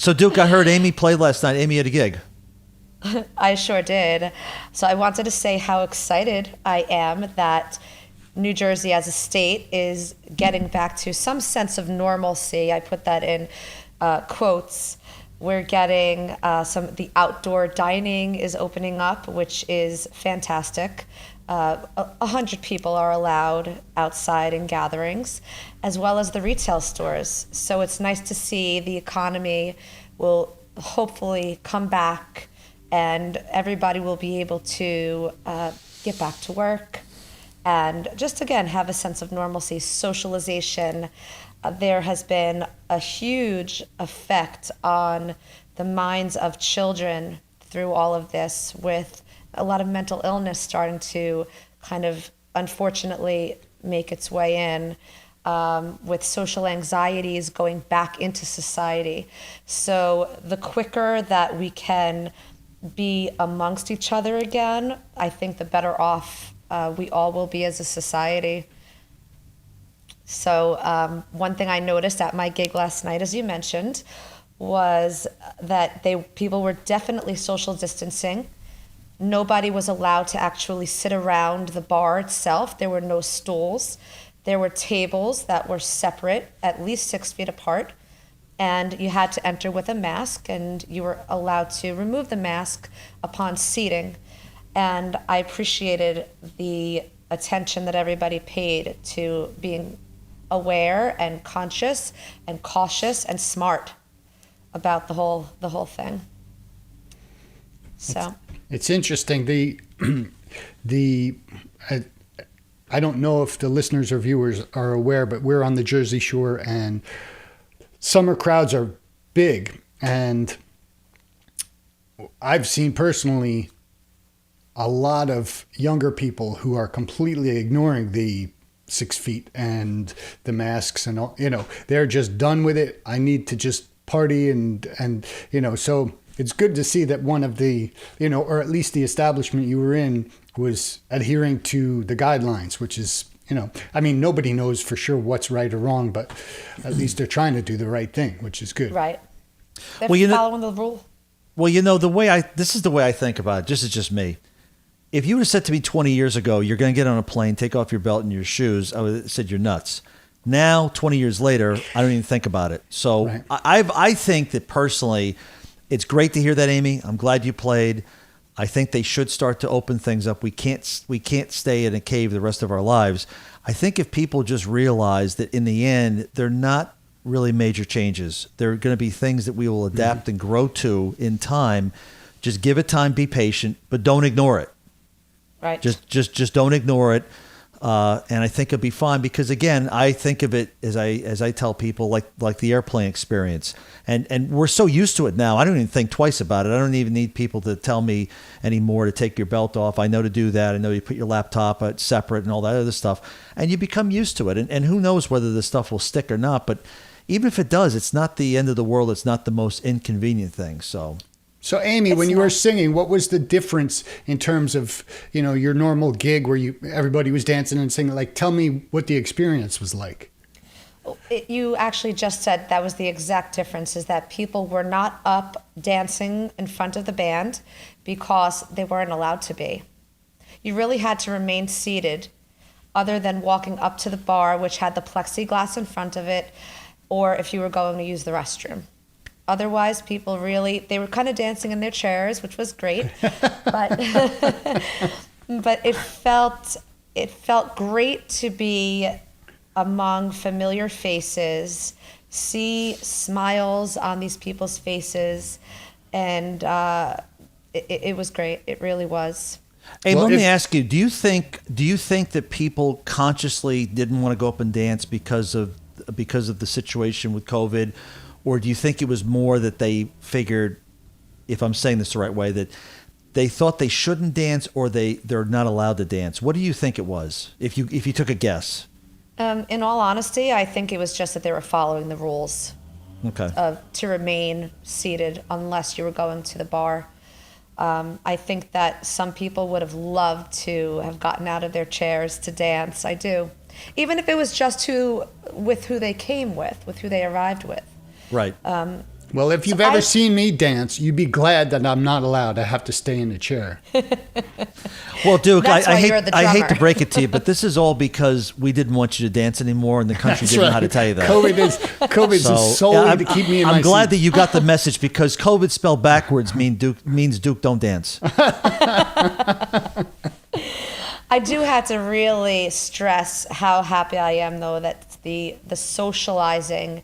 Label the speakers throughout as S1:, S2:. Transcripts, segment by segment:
S1: So, Duke, I heard Amy played last night. Amy had a gig.
S2: I sure did. So I wanted to say how excited I am that New Jersey as a state is getting back to some sense of normalcy. I put that in quotes. We're getting the outdoor dining is opening up, which is fantastic. 100 people are allowed outside in gatherings, as well as the retail stores. So it's nice to see the economy will hopefully come back and everybody will be able to get back to work and just, again, have a sense of normalcy, socialization. There has been a huge effect on the minds of children through all of this, with a lot of mental illness starting to kind of unfortunately make its way in, with social anxieties going back into society. So the quicker that we can be amongst each other again, I think the better off we all will be as a society. So one thing I noticed at my gig last night, as you mentioned, was that people were definitely social distancing. Nobody was allowed to actually sit around the bar itself. There were no stools. There were tables that were separate, at least 6 feet apart, and you had to enter with a mask, and you were allowed to remove the mask upon seating. And I appreciated the attention that everybody paid to being aware and conscious and cautious and smart about the whole thing. So
S3: it's interesting. I don't know if the listeners or viewers are aware, but we're on the Jersey Shore and summer crowds are big. And I've seen personally a lot of younger people who are completely ignoring the 6 feet and the masks and all, they're just done with it. I need to just party and so it's good to see that one of the, or at least the establishment you were in was adhering to the guidelines, which is, nobody knows for sure what's right or wrong, but at least they're trying to do the right thing, which is good.
S2: Right. They're following the rule.
S1: Well, this is the way I think about it. This is just me. If you would have said to me 20 years ago, you're going to get on a plane, take off your belt and your shoes, I would have said you're nuts. Now, 20 years later, I don't even think about it. So right. I think that personally, it's great to hear that, Amy. I'm glad you played. I think they should start to open things up. We can't stay in a cave the rest of our lives. I think if people just realize that in the end, they're not really major changes. They're going to be things that we will adapt and grow to in time. Just give it time, be patient, but don't ignore it.
S2: Right.
S1: Just don't ignore it. And I think it'll be fine because, again, I think of it as I tell people like the airplane experience. And we're so used to it now. I don't even think twice about it. I don't even need people to tell me anymore to take your belt off. I know to do that. I know you put your laptop separate and all that other stuff. And you become used to it. And who knows whether this stuff will stick or not. But even if it does, it's not the end of the world. It's not the most inconvenient thing.
S3: So Amy, when you were singing, what was the difference in terms of, your normal gig where everybody was dancing and singing? Like, tell me what the experience was like.
S2: You actually just said that was the exact difference, is that people were not up dancing in front of the band because they weren't allowed to be. You really had to remain seated other than walking up to the bar, which had the plexiglass in front of it, or if you were going to use the restroom. Otherwise, people they were kind of dancing in their chairs, which was great, but but it felt great to be among familiar faces, see smiles on these people's faces, and it was great. It really was.
S1: Hey, let me ask you: Do you think that people consciously didn't want to go up and dance because of the situation with COVID? Or do you think it was more that they figured, if I'm saying this the right way, that they thought they shouldn't dance or they're not allowed to dance? What do you think it was, if you took a guess?
S2: In all honesty, I think it was just that they were following the rules.
S1: Okay.
S2: To remain seated unless you were going to the bar. I think that some people would have loved to have gotten out of their chairs to dance. I do. Even if it was just with who they came with who they arrived with.
S1: Right.
S3: Well, if you've ever seen me dance, you'd be glad that I'm not allowed. I have to stay in the chair.
S1: Well, Duke,
S2: That's why
S1: I
S2: you're the
S1: hate to
S2: drummer.
S1: break it to you, but this is all because we didn't want you to dance anymore, and the country didn't know how to tell you that.
S3: COVID's solely to keep me in my
S1: I'm glad
S3: seat.
S1: that you got the message, because COVID spelled backwards means Duke don't dance.
S2: I do have to really stress how happy I am, though, that the socializing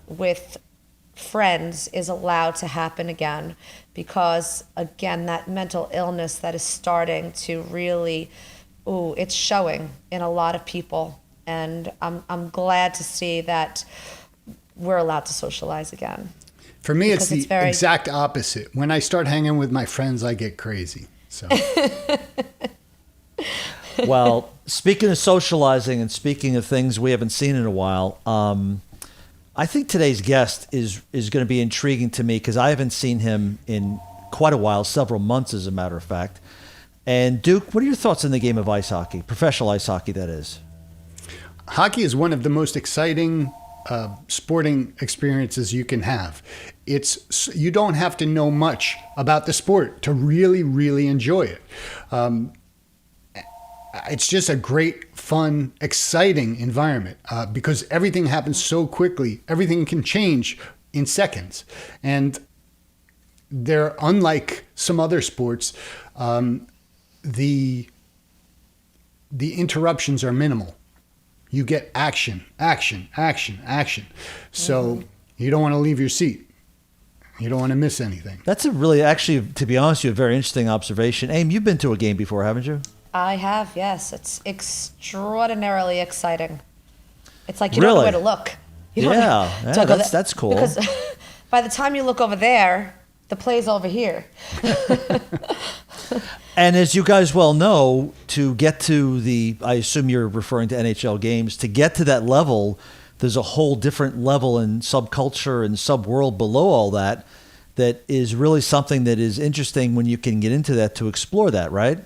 S2: with friends is allowed to happen again, because again, that mental illness that is starting to really, it's showing in a lot of people, and I'm glad to see that we're allowed to socialize again.
S3: For me, it's
S2: Because
S3: the exact opposite. When I start hanging with my friends, I get crazy. So.
S1: Well, speaking of socializing and speaking of things we haven't seen in a while, I think today's guest is going to be intriguing to me, because I haven't seen him in quite a while, several months as a matter of fact. And Duke, what are your thoughts on the game of ice hockey, professional ice hockey, that is?
S3: Hockey is one of the most exciting sporting experiences you can have. You don't have to know much about the sport to really, really enjoy it. It's just a great, fun, exciting environment because everything happens so quickly. Everything can change in seconds. And they're unlike some other sports. The interruptions are minimal. You get action. So you don't want to leave your seat. You don't want to miss anything.
S1: That's a really, actually, to be honest with you, a very interesting observation. Aim, you've been to a game before, haven't you?
S2: I have, yes. It's extraordinarily exciting. It's like you don't know
S1: Really?
S2: where to look. You don't
S1: Yeah,
S2: know-
S1: yeah,
S2: So go
S1: that's cool.
S2: Because by the time you look over there, the play's over here.
S1: And as you guys well know, to get to I assume you're referring to NHL games, to get to that level, there's a whole different level and subculture and subworld below all that is really something that is interesting when you can get into that, to explore that, right?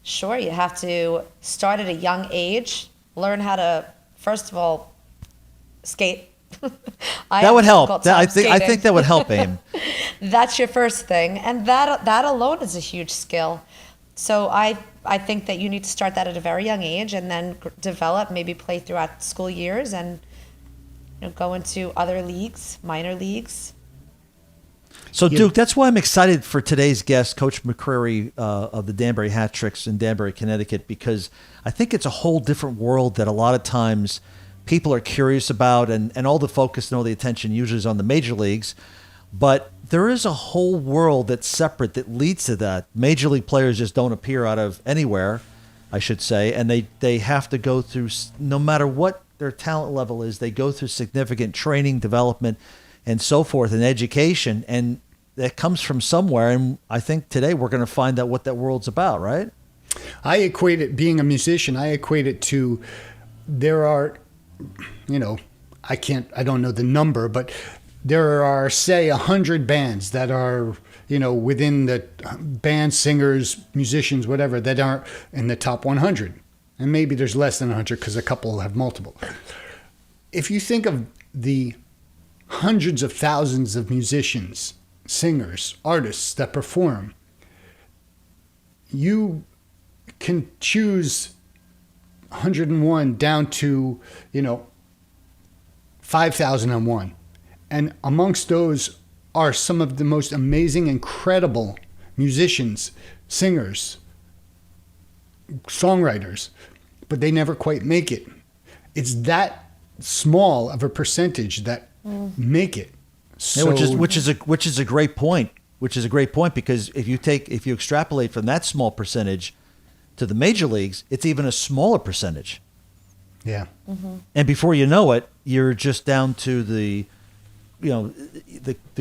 S2: Sure, you have to start at a young age, learn how to, first of all, skate.
S1: That would help. I think that would help, Aim.
S2: That's your first thing, and that alone is a huge skill. So I think that you need to start that at a very young age, and then develop, maybe play throughout school years, and go into other leagues, minor leagues.
S1: So, Duke, that's why I'm excited for today's guest, Coach McCreary of the Danbury Hat Tricks in Danbury, Connecticut, because I think it's a whole different world that a lot of times people are curious about, and all the focus and all the attention usually is on the major leagues. But there is a whole world that's separate that leads to that. Major league players just don't appear out of anywhere, I should say, and they have to go through, no matter what their talent level is, they go through significant training, development, and so forth, and education, and that comes from somewhere. And I think today we're going to find out what that world's about, right?
S3: I equate it, being a musician, I equate it to, there are, I don't know the number, but there are, say, 100 bands that are, within the band, singers, musicians, whatever, that aren't in the top 100. And maybe there's less than 100 because a couple have multiple. If you think of the hundreds of thousands of musicians, singers, artists that perform, you can choose 101 down to 5,001, and amongst those are some of the most amazing, incredible musicians, singers, songwriters, but they never quite make it. It's that small of a percentage that make it. So,
S1: which is a great point. Which is a great point, because if you extrapolate from that small percentage to the major leagues, it's even a smaller percentage.
S3: Yeah.
S2: Mm-hmm.
S1: And before you know it, you're just down to the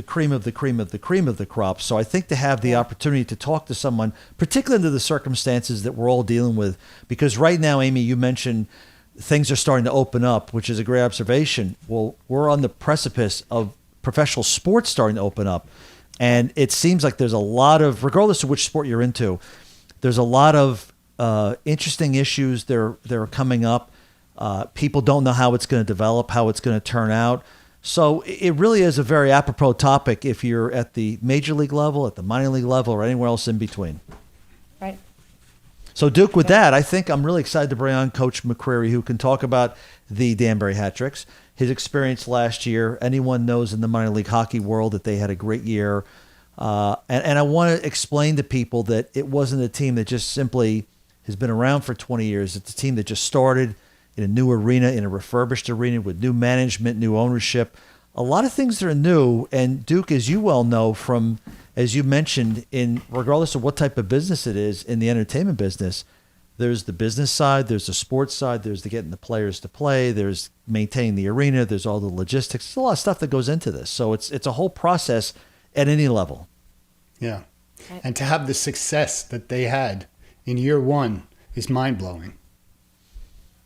S1: cream of the cream of the cream of the crop. So I think to have the opportunity to talk to someone, particularly under the circumstances that we're all dealing with, because right now, Amy, you mentioned things are starting to open up, which is a great observation. Well, we're on the precipice of professional sports starting to open up. And it seems like there's a lot of, regardless of which sport you're into, there's a lot of interesting issues that are coming up. People don't know how it's going to develop, how it's going to turn out. So it really is a very apropos topic if you're at the major league level, at the minor league level, or anywhere else in between.
S2: Right.
S1: So, Duke, with that, I think I'm really excited to bring on Coach McCreary, who can talk about the Danbury Hat Tricks, his experience last year. Anyone knows in the minor league hockey world that they had a great year. And I want to explain to people that it wasn't a team that just simply has been around for 20 years. It's a team that just started in a new arena, in a refurbished arena with new management, new ownership. A lot of things that are new. And Duke, as you well know from, as you mentioned, in regardless of what type of business it is in the entertainment business, there's the business side, there's the sports side, there's the getting the players to play, there's maintaining the arena, there's all the logistics. There's a lot of stuff that goes into this. So it's a whole process at any level.
S3: Yeah. And to have the success that they had in year one is mind-blowing.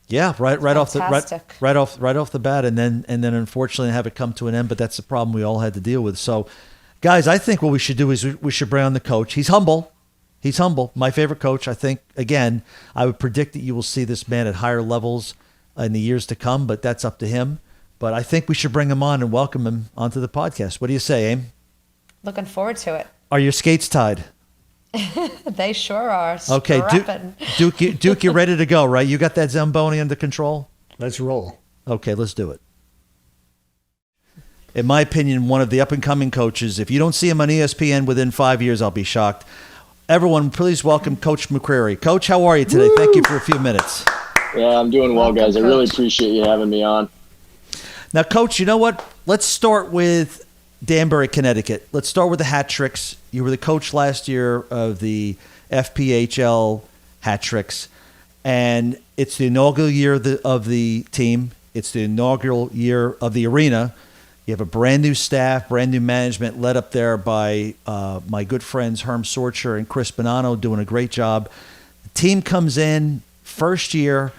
S1: Yeah, right off
S2: Fantastic.
S1: right off the bat, and then unfortunately have it come to an end. But that's the problem we all had to deal with. So, guys, I think what we should do is we should bring on the coach. He's humble. He's humble. My favorite coach. I think again, I would predict that you will see this man at higher levels in the years to come. But that's up to him. But I think we should bring him on and welcome him onto the podcast. What do you say, Aim?
S2: Looking forward to it.
S1: Are your skates tied?
S2: They sure are.
S1: Okay,
S2: Strapping.
S1: Duke, you're ready to go, right? You got that Zamboni under control?
S3: Let's roll.
S1: Okay, let's do it. In my opinion, one of the up-and-coming coaches. If you don't see him on ESPN within 5 years, I'll be shocked. Everyone, please welcome Coach McCreary. Coach, how are you today?
S4: Woo!
S1: Thank you for a few minutes.
S4: Yeah, I'm doing well, guys. I really appreciate you having me on.
S1: Now, Coach, you know what? Let's start with Danbury, Connecticut. Let's start with the Hat Tricks. You were the coach last year of the Hat Tricks, and it's the inaugural year of the team. It's the inaugural year of the arena. You have a brand new staff, brand new management led up there by my good friends Herm Sorcher and Chris Bonanno doing a great job. The team comes in first year,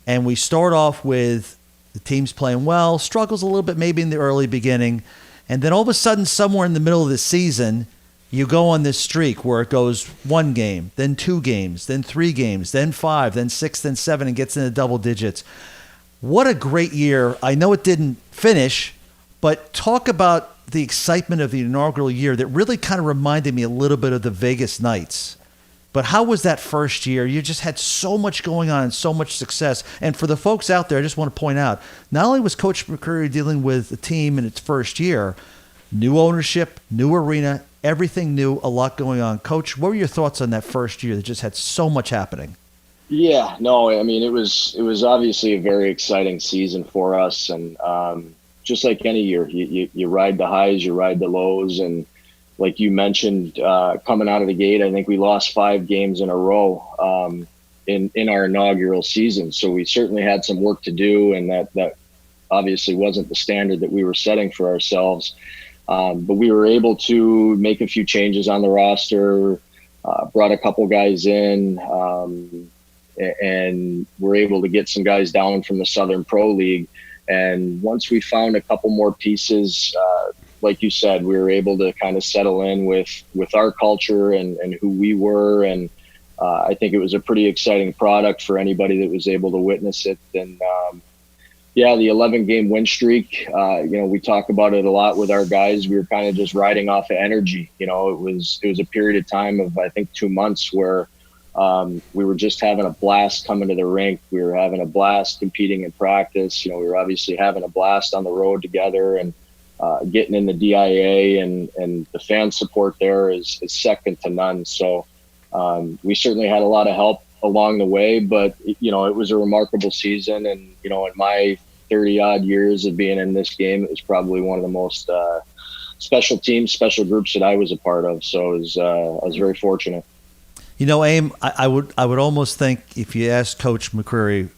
S1: and we start off with the team's playing well, struggles a little bit maybe in the early beginning, and then all of a sudden somewhere in the middle of the season, you go on this streak where it goes 1 game, then 2 games, then 3 games, then 5, then 6, then 7, and gets into double digits. What a great year. I know it didn't finish, but talk about the excitement of the inaugural year that really kind of reminded me a little bit of the Vegas Knights. But how was that first year? You just had so much going on and so much success. And for the folks out there, I just want to point out, not only was Coach McCreary dealing with the team in its first year, new ownership, new arena, everything new, a lot going on. Coach, what were your thoughts on that first year that just had so much happening?
S4: Yeah, no, I mean, it was obviously a very exciting season for us. And just like any year, you ride the highs, you ride the lows. And like you mentioned, coming out of the gate, I think we lost 5 games in a row in our inaugural season. So we certainly had some work to do, and that obviously wasn't the standard that we were setting for ourselves. But we were able to make a few changes on the roster, brought a couple guys in, and we're able to get some guys down from the Southern Pro League. And once we found a couple more pieces, like you said, we were able to kind of settle in with our culture and who we were. And I think it was a pretty exciting product for anybody that was able to witness it. And yeah, the 11-game win streak, we talk about it a lot with our guys. We were kind of just riding off of energy. It was a period of time of, I think, 2 months where we were just having a blast coming to the rink. We were having a blast competing in practice. We were obviously having a blast on the road together, and getting in the DIA and the fan support there is second to none. So we certainly had a lot of help along the way, but it was a remarkable season. And, in my 30 odd years of being in this game, it was probably one of the most special teams, special groups that I was a part of. So I was very fortunate.
S1: Aim, I would almost think if you ask Coach McCreary,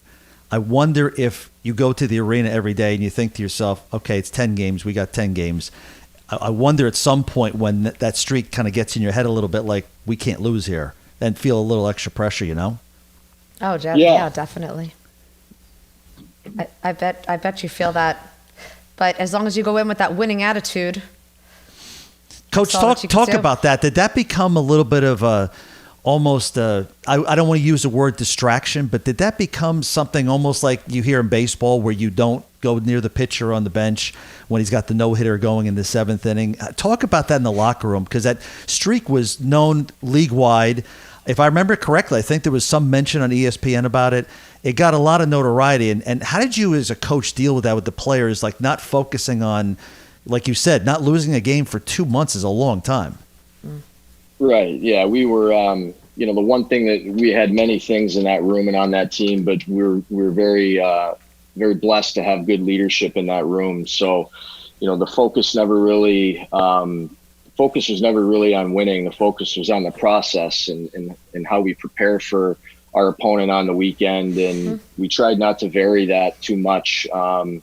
S1: I wonder if you go to the arena every day and you think to yourself, okay, it's 10 games. We got 10 games. I wonder at some point when that streak kind of gets in your head a little bit, like we can't lose here, and feel a little extra pressure,
S2: Oh, yeah, definitely. I bet you feel that. But as long as you go in with that winning attitude.
S1: Coach, talk about that. Did that become a little bit of a almost I don't want to use the word distraction, but did that become something almost like you hear in baseball where you don't go near the pitcher on the bench when he's got the no-hitter going in the 7th inning. Talk about that in the locker room, because that streak was known league-wide. If I remember correctly, I think there was some mention on ESPN about it. It got a lot of notoriety. And how did you as a coach deal with that with the players, like not focusing on, like you said, not losing a game for 2 months is a long time.
S4: Right. Yeah. We were, the one thing that we had many things in that room and on that team, but we're very, very blessed to have good leadership in that room. So, the focus was never really on winning. The focus was on the process and how we prepare for our opponent on the weekend. And we tried not to vary that too much. And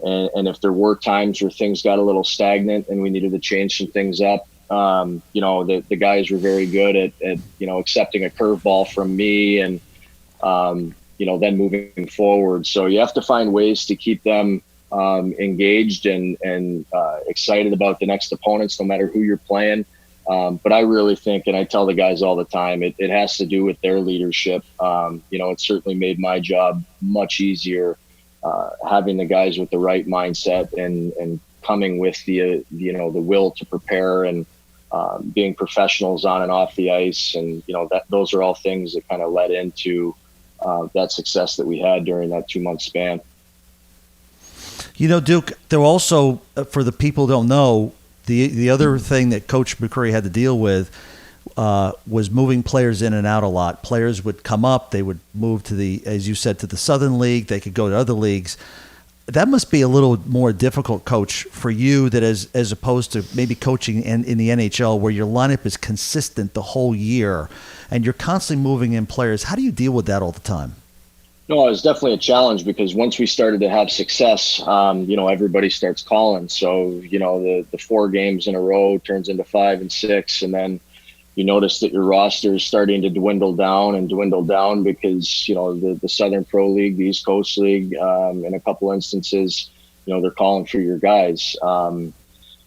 S4: if there were times where things got a little stagnant and we needed to change some things up, the guys were very good at accepting a curveball from me and, then moving forward. So you have to find ways to keep them engaged and excited about the next opponents, no matter who you're playing. But I really think, and I tell the guys all the time, it has to do with their leadership. It certainly made my job much easier, having the guys with the right mindset and coming with the will to prepare and being professionals on and off the ice. And, those are all things that kind of led into that success that we had during that 2-month span.
S1: Duke, there also, for the people who don't know, the other thing that Coach McCreary had to deal with was moving players in and out a lot. Players would come up, they would move to as you said, to the Southern League. They could go to other leagues. That must be a little more difficult, Coach, for you that as opposed to maybe coaching in the NHL where your lineup is consistent the whole year and you're constantly moving in players. How do you deal with that all the time?
S4: No, it was definitely a challenge because once we started to have success, everybody starts calling. So, the 4 games in a row turns into 5 and 6. And then you notice that your roster is starting to dwindle down because, the Southern Pro League, the East Coast League, in a couple instances, they're calling for your guys.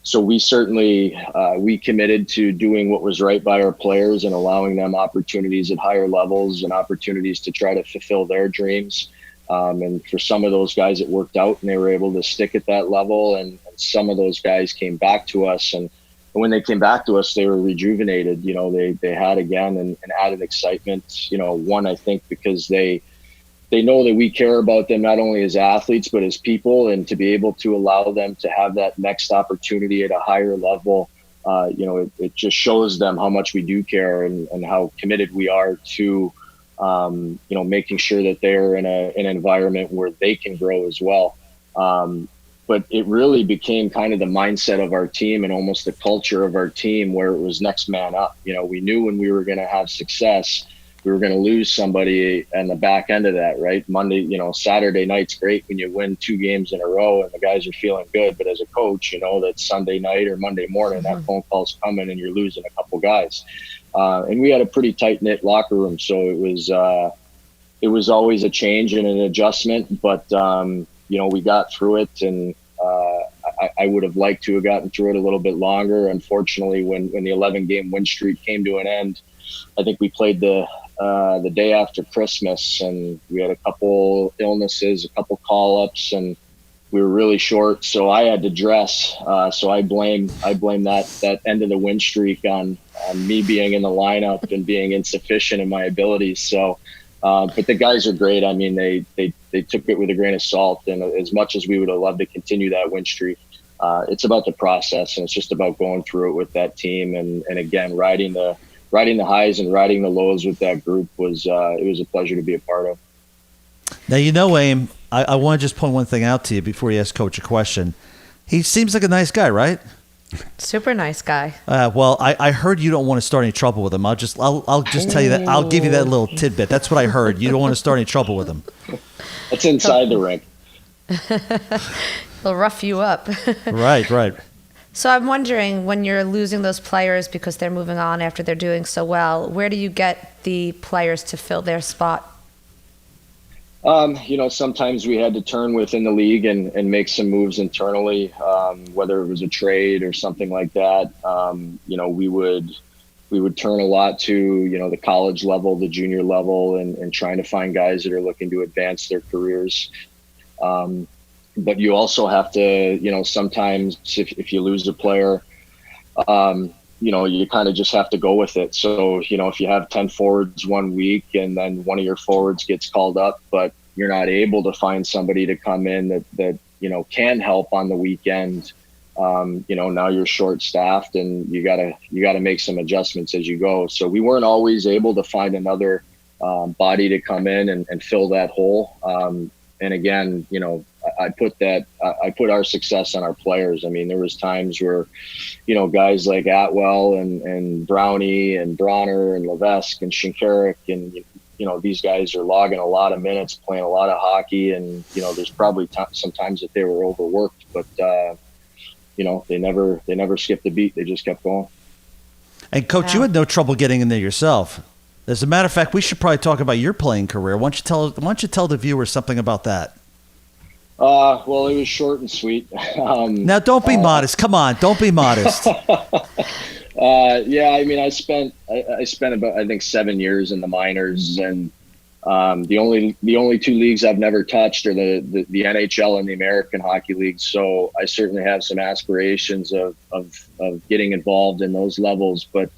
S4: So we certainly, we committed to doing what was right by our players and allowing them opportunities at higher levels and opportunities to try to fulfill their dreams. And for some of those guys, it worked out and they were able to stick at that level. And some of those guys came back to us. And when they came back to us, they were rejuvenated. They had again an added excitement. One, I think, because they know that we care about them not only as athletes but as people, and to be able to allow them to have that next opportunity at a higher level, it just shows them how much we do care and how committed we are to, making sure that they're in an environment where they can grow as well. But it really became kind of the mindset of our team and almost the culture of our team where it was next man up. We knew when we were going to have success, we were going to lose somebody on the back end of that, right? Monday, Saturday night's great when you win 2 games in a row and the guys are feeling good. But as a coach, that Sunday night or Monday morning, that phone call's coming and you're losing a couple guys. And we had a pretty tight knit locker room. So it was always a change and an adjustment, but we got through it, and I would have liked to have gotten through it a little bit longer. Unfortunately, when the 11-game win streak came to an end, I think we played the day after Christmas, and we had a couple illnesses, a couple call-ups, and we were really short. So I had to dress. So I blame that end of the win streak on me being in the lineup and being insufficient in my abilities. So, but the guys are great. I mean, they took it with a grain of salt, and as much as we would have loved to continue that win streak, it's about the process, and it's just about going through it with that team, and again, riding the highs and riding the lows with that group was it was a pleasure to be a part of.
S1: Now, Aim, I want to just point one thing out to you before you ask Coach a question. He seems like a nice guy, right?
S2: Super nice guy.
S1: Well, I heard you don't want to start any trouble with him. I'll just tell you that. I'll give you that little tidbit. That's what I heard. You don't want to start any trouble with him.
S4: That's inside the rink.
S2: He'll rough you up.
S1: Right.
S2: So I'm wondering, when you're losing those players because they're moving on after they're doing so well, where do you get the players to fill their spot?
S4: Sometimes we had to turn within the league and make some moves internally, whether it was a trade or something like that. We would turn a lot to, the college level, the junior level, and trying to find guys that are looking to advance their careers. but you also have to, sometimes if you lose a player, you kind of just have to go with it. So, if you have 10 forwards one week and then one of your forwards gets called up, but you're not able to find somebody to come in that can help on the weekend, now you're short staffed and you gotta make some adjustments as you go. So we weren't always able to find another body to come in and fill that hole. And again, I put our success on our players. I mean, there was times where, guys like Atwell and Brownie and Bronner and Levesque and Shinkarik and, these guys are logging a lot of minutes, playing a lot of hockey. And, there's probably some times that they were overworked, but, they never skipped a beat. They just kept going.
S1: And Coach, you had no trouble getting in there yourself. As a matter of fact, we should probably talk about your playing career. Why don't you tell the viewers something about that?
S4: Well, it was short and sweet.
S1: Now, don't be modest. Come on, don't be modest.
S4: Yeah, I mean, I spent about, I think, 7 years in the minors, and the only two leagues I've never touched are the NHL and the American Hockey League. So I certainly have some aspirations of getting involved in those levels. But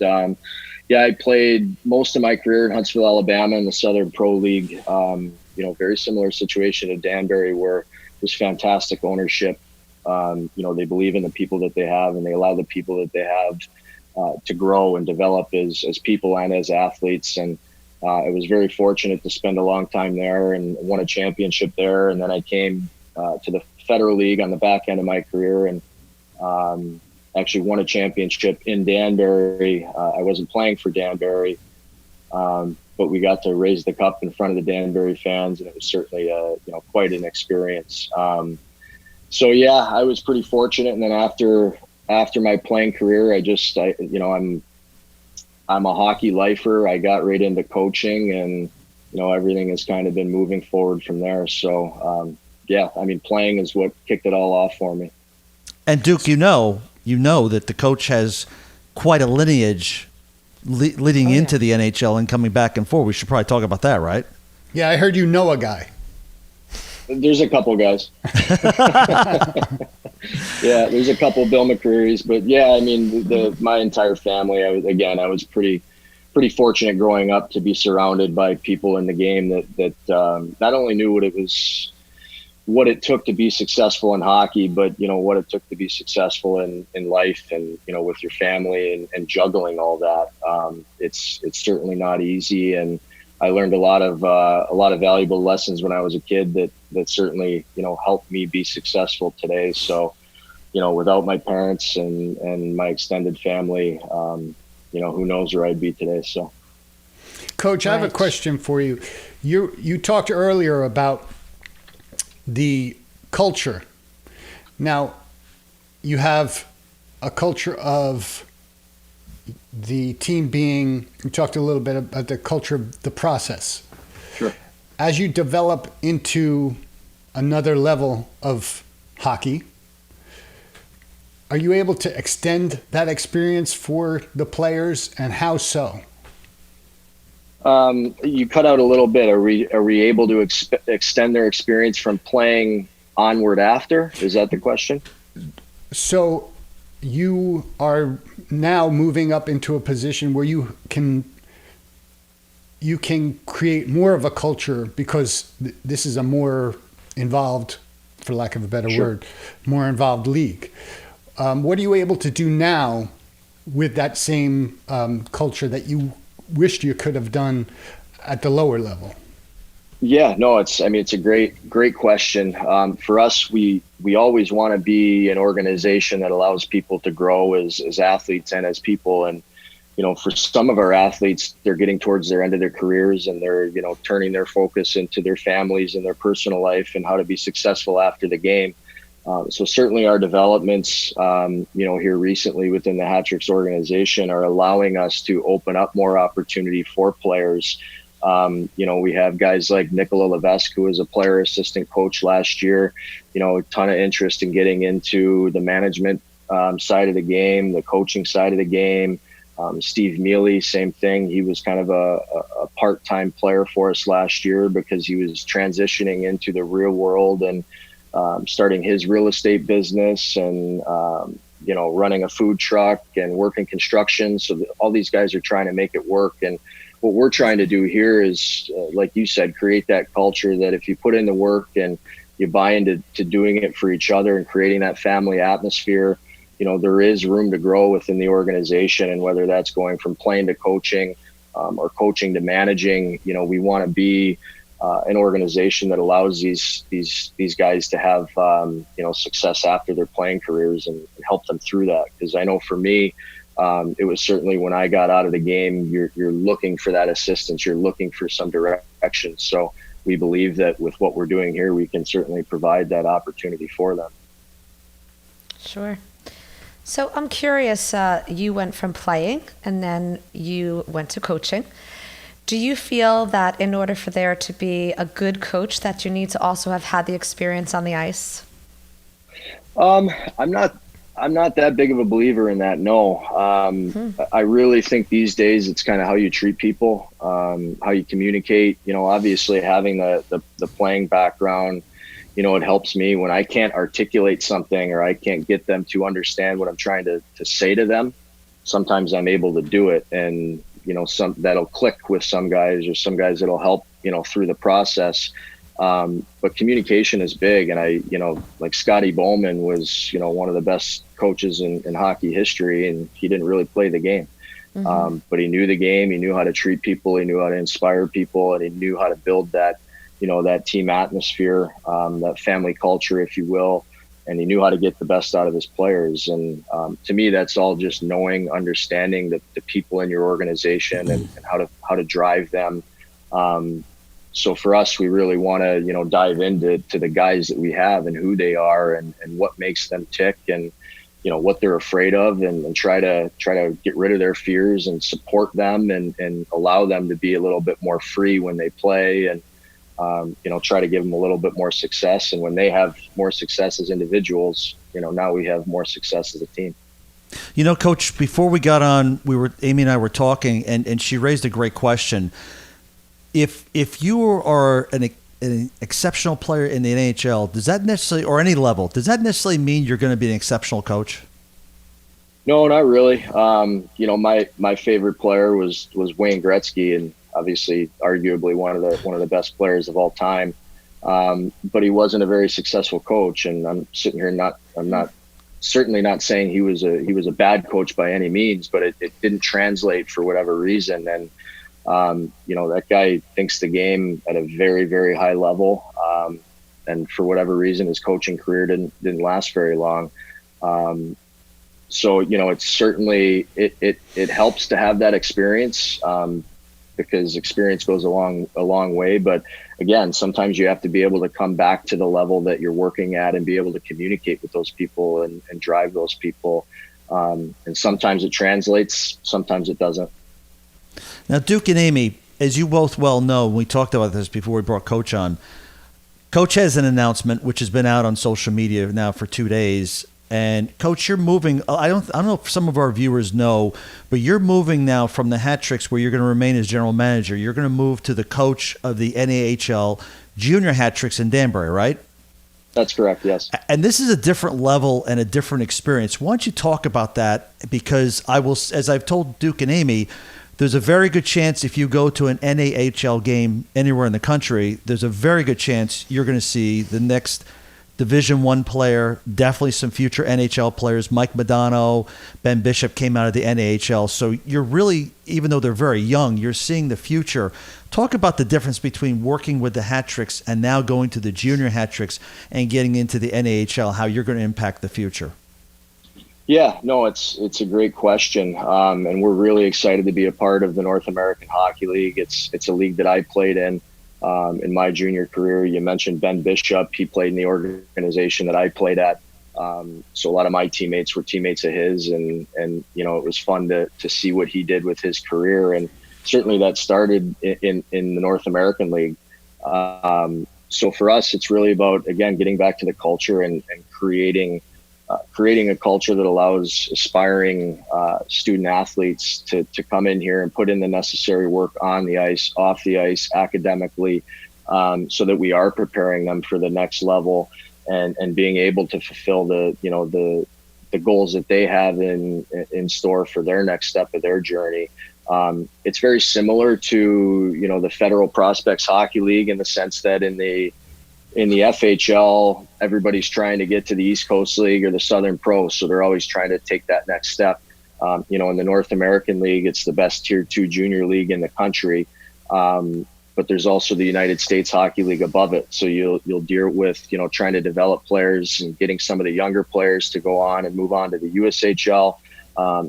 S4: yeah, I played most of my career in Huntsville, Alabama, in the Southern Pro League. Very similar situation to Danbury, where there's fantastic ownership. They believe in the people that they have, and they allow the people that they have to grow and develop as people and as athletes. And I was very fortunate to spend a long time there and won a championship there. And then I came to the Federal League on the back end of my career and actually won a championship in Danbury. I wasn't playing for Danbury, but we got to raise the cup in front of the Danbury fans, and it was certainly quite an experience. So yeah, I was pretty fortunate. And then after my playing career, I'm a hockey lifer. I got right into coaching, and everything has kind of been moving forward from there. So yeah, I mean, playing is what kicked it all off for me.
S1: And Duke, you know that the coach has quite a lineage leading into the NHL and coming back and forth. We should probably talk about that, right?
S3: Yeah, I heard you know a guy.
S4: There's a couple guys. Yeah, there's a couple Bill McCrearys, but yeah, I mean, my entire family. I was pretty fortunate growing up to be surrounded by people in the game that not only knew what it took to be successful in hockey, but what it took to be successful in life, and with your family and juggling all that. It's certainly not easy, and I learned a lot of valuable lessons when I was a kid that certainly helped me be successful today. So without my parents and my extended family, who knows where I'd be today. So,
S3: Coach, I have a question for you. You talked earlier about the culture. Now, you have a culture of the team being, you talked a little bit about the culture of the process.
S4: Sure.
S3: As you develop into another level of hockey, are you able to extend that experience for the players, and how so?
S4: You cut out a little bit. Are we able to extend their experience from playing onward after? Is that the question?
S3: So you are now moving up into a position where you can create more of a culture, because this is a more involved, for lack of a better word, more involved league. What are you able to do now with that same culture that you wished you could have done at the lower level?
S4: Yeah, no, it's a great question. For us, we always want to be an organization that allows people to grow as athletes and as people. And, for some of our athletes, they're getting towards their end of their careers, and they're, turning their focus into their families and their personal life and how to be successful after the game. So certainly our developments, here recently within the Hat-Tricks organization are allowing us to open up more opportunity for players. We have guys like Nicola Levesque, who was a player assistant coach last year, a ton of interest in getting into the management side of the game, the coaching side of the game. Steve Mealy, same thing. He was kind of a part-time player for us last year because he was transitioning into the real world and starting his real estate business and, running a food truck and working construction. So all these guys are trying to make it work. And what we're trying to do here is, like you said, create that culture that if you put in the work and you buy into doing it for each other and creating that family atmosphere, there is room to grow within the organization. And whether that's going from playing to coaching, or coaching to managing, we want to be an organization that allows these guys to have success after their playing careers and help them through that. Because I know for me, it was certainly when I got out of the game, you're looking for that assistance, you're looking for some direction. So we believe that with what we're doing here, we can certainly provide that opportunity for them.
S2: Sure. So I'm curious, you went from playing and then you went to coaching. Do you feel that in order for there to be a good coach that you need to also have had the experience on the ice?
S4: I'm not that big of a believer in that. No. I really think these days it's kind of how you treat people, how you communicate. Obviously having the playing background, it helps me when I can't articulate something or I can't get them to understand what I'm trying to say to them. Sometimes I'm able to do it, and some that'll click with some guys, or some guys that'll help through the process. But communication is big, and like Scotty Bowman was one of the best coaches in hockey history, and he didn't really play the game. But he knew the game, he knew how to treat people, he knew how to inspire people, and he knew how to build that that team atmosphere, that family culture, if you will. And he knew how to get the best out of his players. And to me, that's all just knowing, understanding the people in your organization and how to drive them. So for us, we really want to, dive into the guys that we have and who they are and what makes them tick and, what they're afraid of, and try to get rid of their fears and support them and allow them to be a little bit more free when they play, and try to give them a little bit more success. And when they have more success as individuals, now we have more success as a team.
S1: Coach, before we got on, Amy and I were talking, and she raised a great question. If you are an exceptional player in the NHL, does that necessarily, or any level, does that necessarily mean you're going to be an exceptional coach?
S4: No, not really. My favorite player was Wayne Gretzky, and obviously arguably one of the best players of all time. But he wasn't a very successful coach, and I'm sitting here I'm not certainly not saying he was a bad coach by any means, but it didn't translate for whatever reason. And that guy thinks the game at a very, very high level. And for whatever reason, his coaching career didn't last very long. So it's certainly, it helps to have that experience, because experience goes a long way. But again, sometimes you have to be able to come back to the level that you're working at and be able to communicate with those people and drive those people. And sometimes it translates, sometimes it doesn't.
S1: Now, Duke and Amy, as you both well know, we talked about this before we brought Coach on. Coach has an announcement which has been out on social media now for 2 days. And Coach, you're moving. I don't know if some of our viewers know, but you're moving now from the Hat Tricks, where you're going to remain as general manager. You're going to move to the coach of the NAHL Junior Hat Tricks in Danbury, right?
S4: That's correct. Yes.
S1: And this is a different level and a different experience. Why don't you talk about that? Because as I've told Duke and Amy, there's a very good chance if you go to an NAHL game anywhere in the country, there's a very good chance you're going to see the next Division I player, definitely some future NHL players. Mike Modano, Ben Bishop came out of the NAHL. So you're really, even though they're very young, you're seeing the future. Talk about the difference between working with the Hat Tricks and now going to the Junior Hat Tricks and getting into the NAHL, how you're going to impact the future.
S4: Yeah, no, it's a great question. And we're really excited to be a part of the North American Hockey League. It's a league that I played in my junior career. You mentioned Ben Bishop. He played in the organization that I played at. So a lot of my teammates were teammates of his, and it was fun to see what he did with his career. And certainly that started in the North American League. So for us, it's really about, again, getting back to the culture and creating a culture that allows aspiring student athletes to come in here and put in the necessary work on the ice, off the ice, academically, so that we are preparing them for the next level. and being able to fulfill the goals that they have in store for their next step of their journey. It's very similar to, the Federal Prospects Hockey League, in the sense that in the FHL, everybody's trying to get to the East Coast League or the Southern Pro. So they're always trying to take that next step. In the North American League, it's the best Tier 2 junior league in the country. But there's also the United States Hockey League above it. So you'll deal with, trying to develop players and getting some of the younger players to go on and move on to the USHL.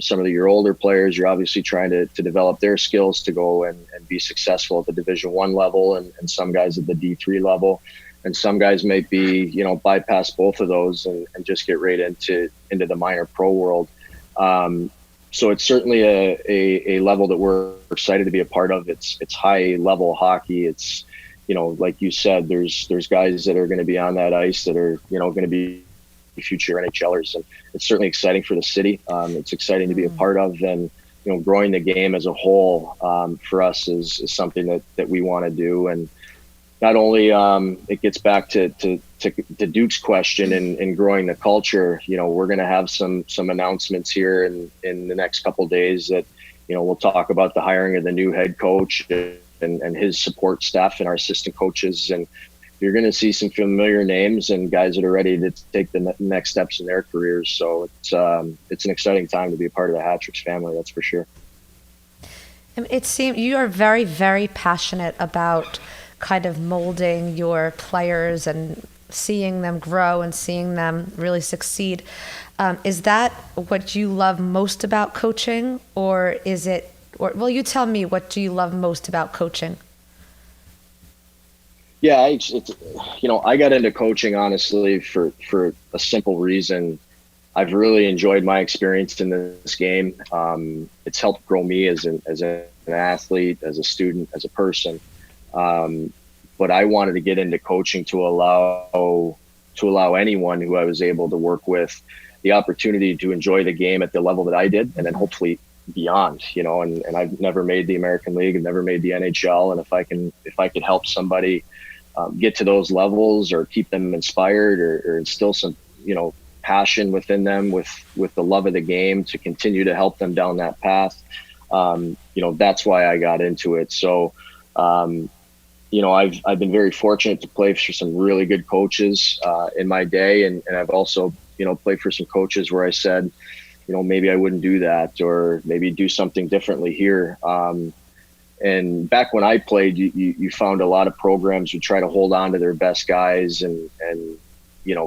S4: Some of your older players, you're obviously trying to develop their skills to go and be successful at the Division I level, and some guys at the D3 level. And some guys may be, bypass both of those and just get right into the minor pro world. So it's certainly a level that we're excited to be a part of. It's high level hockey. It's, like you said, there's guys that are going to be on that ice that are, going to be future NHLers. And it's certainly exciting for the city. It's exciting to be a part of, and, growing the game as a whole, for us is something that we want to do. And not only, it gets back to Duke's question and growing the culture. We're going to have some announcements here in the next couple of days that, we'll talk about the hiring of the new head coach and his support staff and our assistant coaches. And you're going to see some familiar names and guys that are ready to take the next steps in their careers. So it's an exciting time to be a part of the Hattricks family. That's for sure.
S2: It seems you are very, very passionate about kind of molding your players and seeing them grow and seeing them really succeed. Is that what you love most about coaching, or is it, well, you tell me, what do you love most about coaching?
S4: Yeah, I got into coaching, honestly, for a simple reason. I've really enjoyed my experience in this game. It's helped grow me as an athlete, as a student, as a person. But I wanted to get into coaching to allow anyone who I was able to work with the opportunity to enjoy the game at the level that I did, and then hopefully beyond, and I've never made the American League, I've never made the NHL. And if I could help somebody get to those levels, or keep them inspired, or instill some, passion within them with the love of the game to continue to help them down that path, that's why I got into it. So, I've been very fortunate to play for some really good coaches in my day, and I've also, played for some coaches where I said, maybe I wouldn't do that, or maybe do something differently here. And back when I played, you found a lot of programs would try to hold on to their best guys and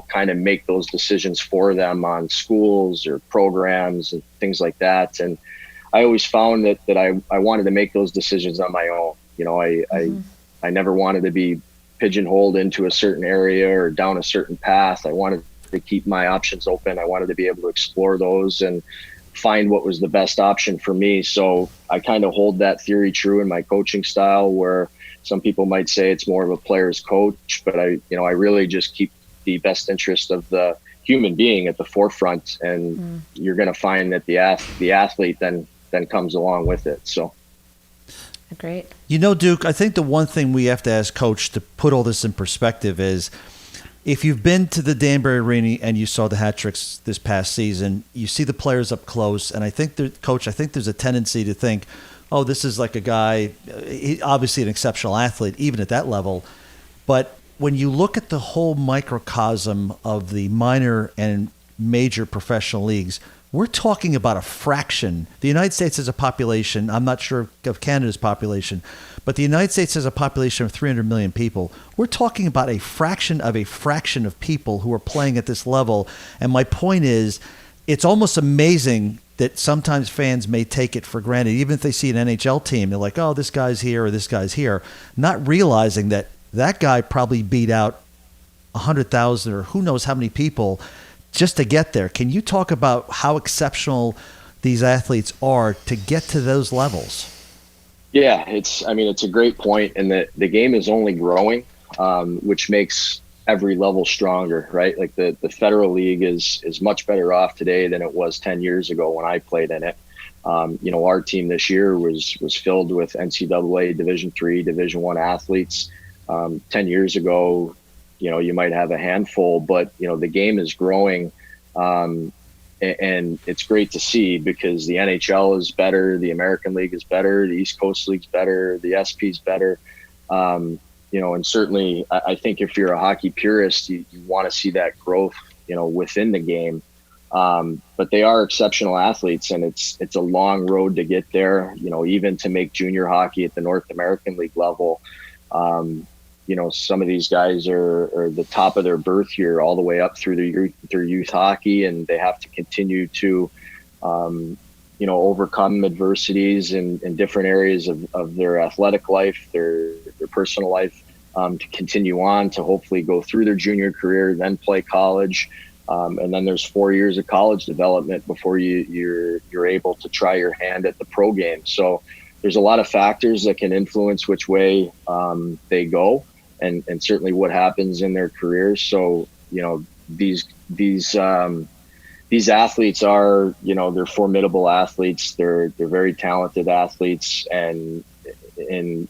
S4: kind of make those decisions for them on schools or programs and things like that. And I always found that I wanted to make those decisions on my own. I never wanted to be pigeonholed into a certain area or down a certain path. I wanted to keep my options open. I wanted to be able to explore those and find what was the best option for me. So I kind of hold that theory true in my coaching style, where some people might say it's more of a player's coach, but I really just keep the best interest of the human being at the forefront, and you're going to find that the athlete then comes along with it. So.
S2: Great.
S1: Duke, I think the one thing we have to ask Coach to put all this in perspective is, if you've been to the Danbury Arena and you saw the Hattricks this past season, you see the players up close, and I think, Coach, there's a tendency to think, oh, this is like a guy, obviously an exceptional athlete, even at that level. But when you look at the whole microcosm of the minor and major professional leagues, we're talking about a fraction. The United States has a population, I'm not sure of Canada's population, but the United States has a population of 300 million people. We're talking about a fraction of people who are playing at this level. And my point is, it's almost amazing that sometimes fans may take it for granted. Even if they see an NHL team, they're like, oh, this guy's here or this guy's here, not realizing that guy probably beat out 100,000 or who knows how many people just to get there. Can you talk about how exceptional these athletes are to get to those levels?
S4: Yeah, it's a great point, and the game is only growing, which makes every level stronger, right? Like the Federal League is much better off today than it was 10 years ago when I played in it. Our team this year was filled with NCAA Division III, Division I athletes. 10 years ago, you might have a handful, but the game is growing. And it's great to see because the NHL is better, the American League is better, the East Coast League's better, the SP's better. And certainly I think if you're a hockey purist, you want to see that growth, within the game. But they are exceptional athletes, and it's a long road to get there, even to make junior hockey at the North American League level. Some of these guys are the top of their berth here all the way up through their youth hockey, and they have to continue to, overcome adversities in different areas of their athletic life, their personal life, to continue on to hopefully go through their junior career, then play college. And then there's 4 years of college development before you're able to try your hand at the pro game. So there's a lot of factors that can influence which way they go, and certainly what happens in their careers. So these athletes are they're formidable athletes. They're very talented athletes, and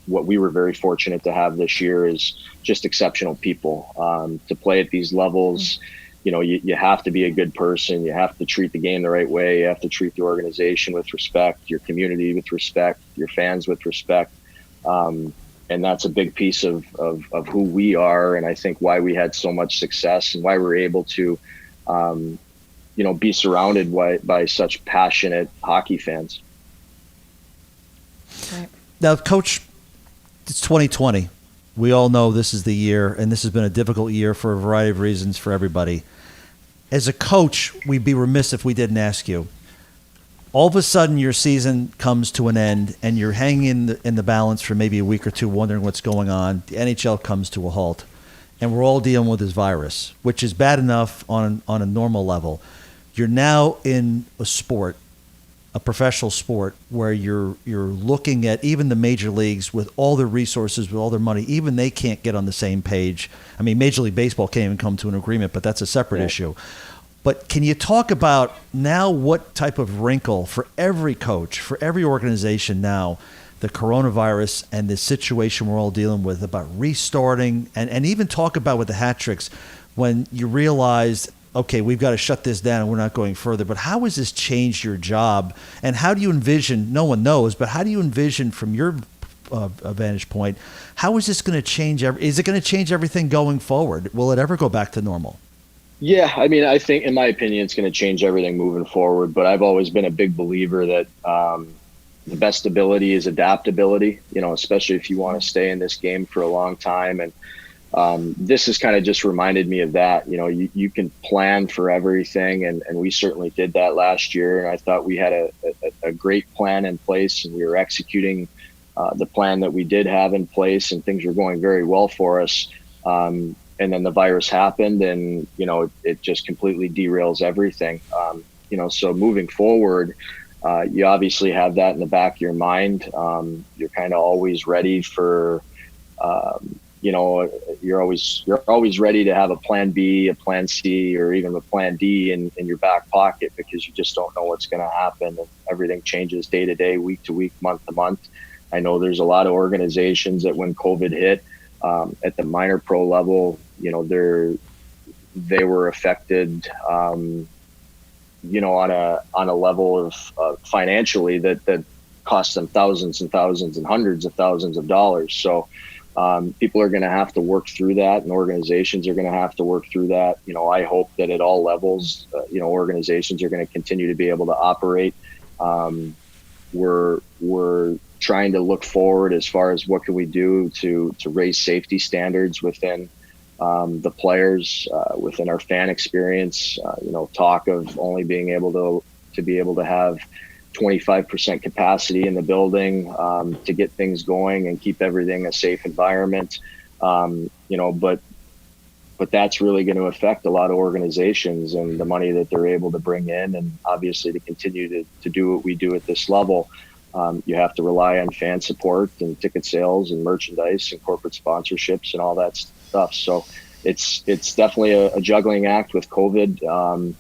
S4: what we were very fortunate to have this year is just exceptional people to play at these levels. You have to be a good person. You have to treat the game the right way. You have to treat the organization with respect, your community with respect, your fans with respect. And that's a big piece of who we are. And I think why we had so much success and why we're able to, be surrounded by such passionate hockey fans.
S2: Right.
S1: Now, Coach, it's 2020. We all know this is the year, and this has been a difficult year for a variety of reasons for everybody. As a coach, we'd be remiss if we didn't ask you. All of a sudden, your season comes to an end, and you're hanging in the balance for maybe a week or two, wondering what's going on. The NHL comes to a halt, and we're all dealing with this virus, which is bad enough on a normal level. You're now in a sport, a professional sport, where you're looking at even the major leagues with all their resources, with all their money. Even they can't get on the same page. I mean, Major League Baseball can't even come to an agreement, but that's a separate issue. But can you talk about now what type of wrinkle for every coach, for every organization now, the coronavirus and the situation we're all dealing with about restarting, and even talk about with the hat tricks when you realized, okay, we've got to shut this down and we're not going further. But how has this changed your job? And how do you envision, no one knows, but how do you envision from your vantage point, how is this going to change? Is it going to change everything going forward? Will it ever go back to normal?
S4: Yeah, I mean, I think, in my opinion, it's going to change everything moving forward. But I've always been a big believer that the best ability is adaptability, especially if you want to stay in this game for a long time. And this has kind of just reminded me of that. You can plan for everything, and we certainly did that last year. And I thought we had a great plan in place, and we were executing the plan that we did have in place, and things were going very well for us. And then the virus happened, and it just completely derails everything. So moving forward, you obviously have that in the back of your mind. You're kind of always ready for. You're always ready to have a plan B, a plan C, or even a plan D in your back pocket, because you just don't know what's going to happen. And everything changes day to day, week to week, month to month. I know there's a lot of organizations that when COVID hit, at the minor pro level, they were affected, on a level of financially that cost them thousands and thousands and hundreds of thousands of dollars. So people are going to have to work through that, and organizations are going to have to work through that. I hope that at all levels, organizations are going to continue to be able to operate. We're trying to look forward as far as what can we do to raise safety standards within the players, within our fan experience. Talk of only being able to be able to have 25% capacity in the building to get things going and keep everything a safe environment. But that's really going to affect a lot of organizations and the money that they're able to bring in. And obviously, to continue to do what we do at this level, you have to rely on fan support and ticket sales and merchandise and corporate sponsorships and all that stuff. So it's definitely a juggling act with COVID.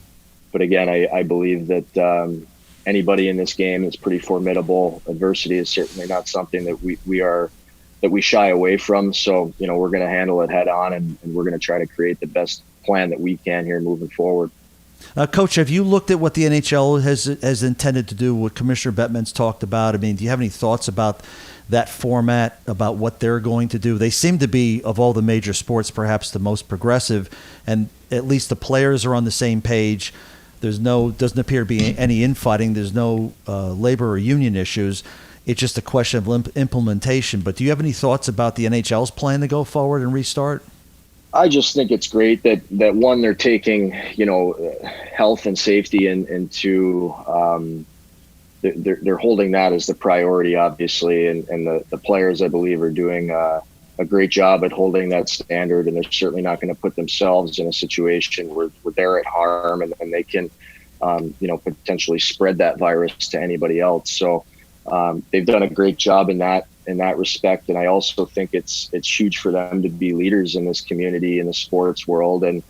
S4: But again, I believe that anybody in this game is pretty formidable. Adversity is certainly not something that we are that we shy away from. So, we're going to handle it head on, and we're going to try to create the best plan that we can here moving forward.
S1: Coach, have you looked at what the NHL has intended to do, what Commissioner Bettman's talked about? I mean, do you have any thoughts about that format, about what they're going to do? They seem to be, of all the major sports, perhaps the most progressive, and at least the players are on the same page. Doesn't appear to be any infighting. There's no labor or union issues. It's just a question of implementation. But do you have any thoughts about the NHL's plan to go forward and restart?
S4: I just think it's great that one, they're taking, health and safety into, they're holding that as the priority, obviously. And the players, I believe, are doing a great job at holding that standard. And they're certainly not going to put themselves in a situation where they're at harm and they can, potentially spread that virus to anybody else. So they've done a great job in that respect. And I also think it's huge for them to be leaders in this community, in the sports world, and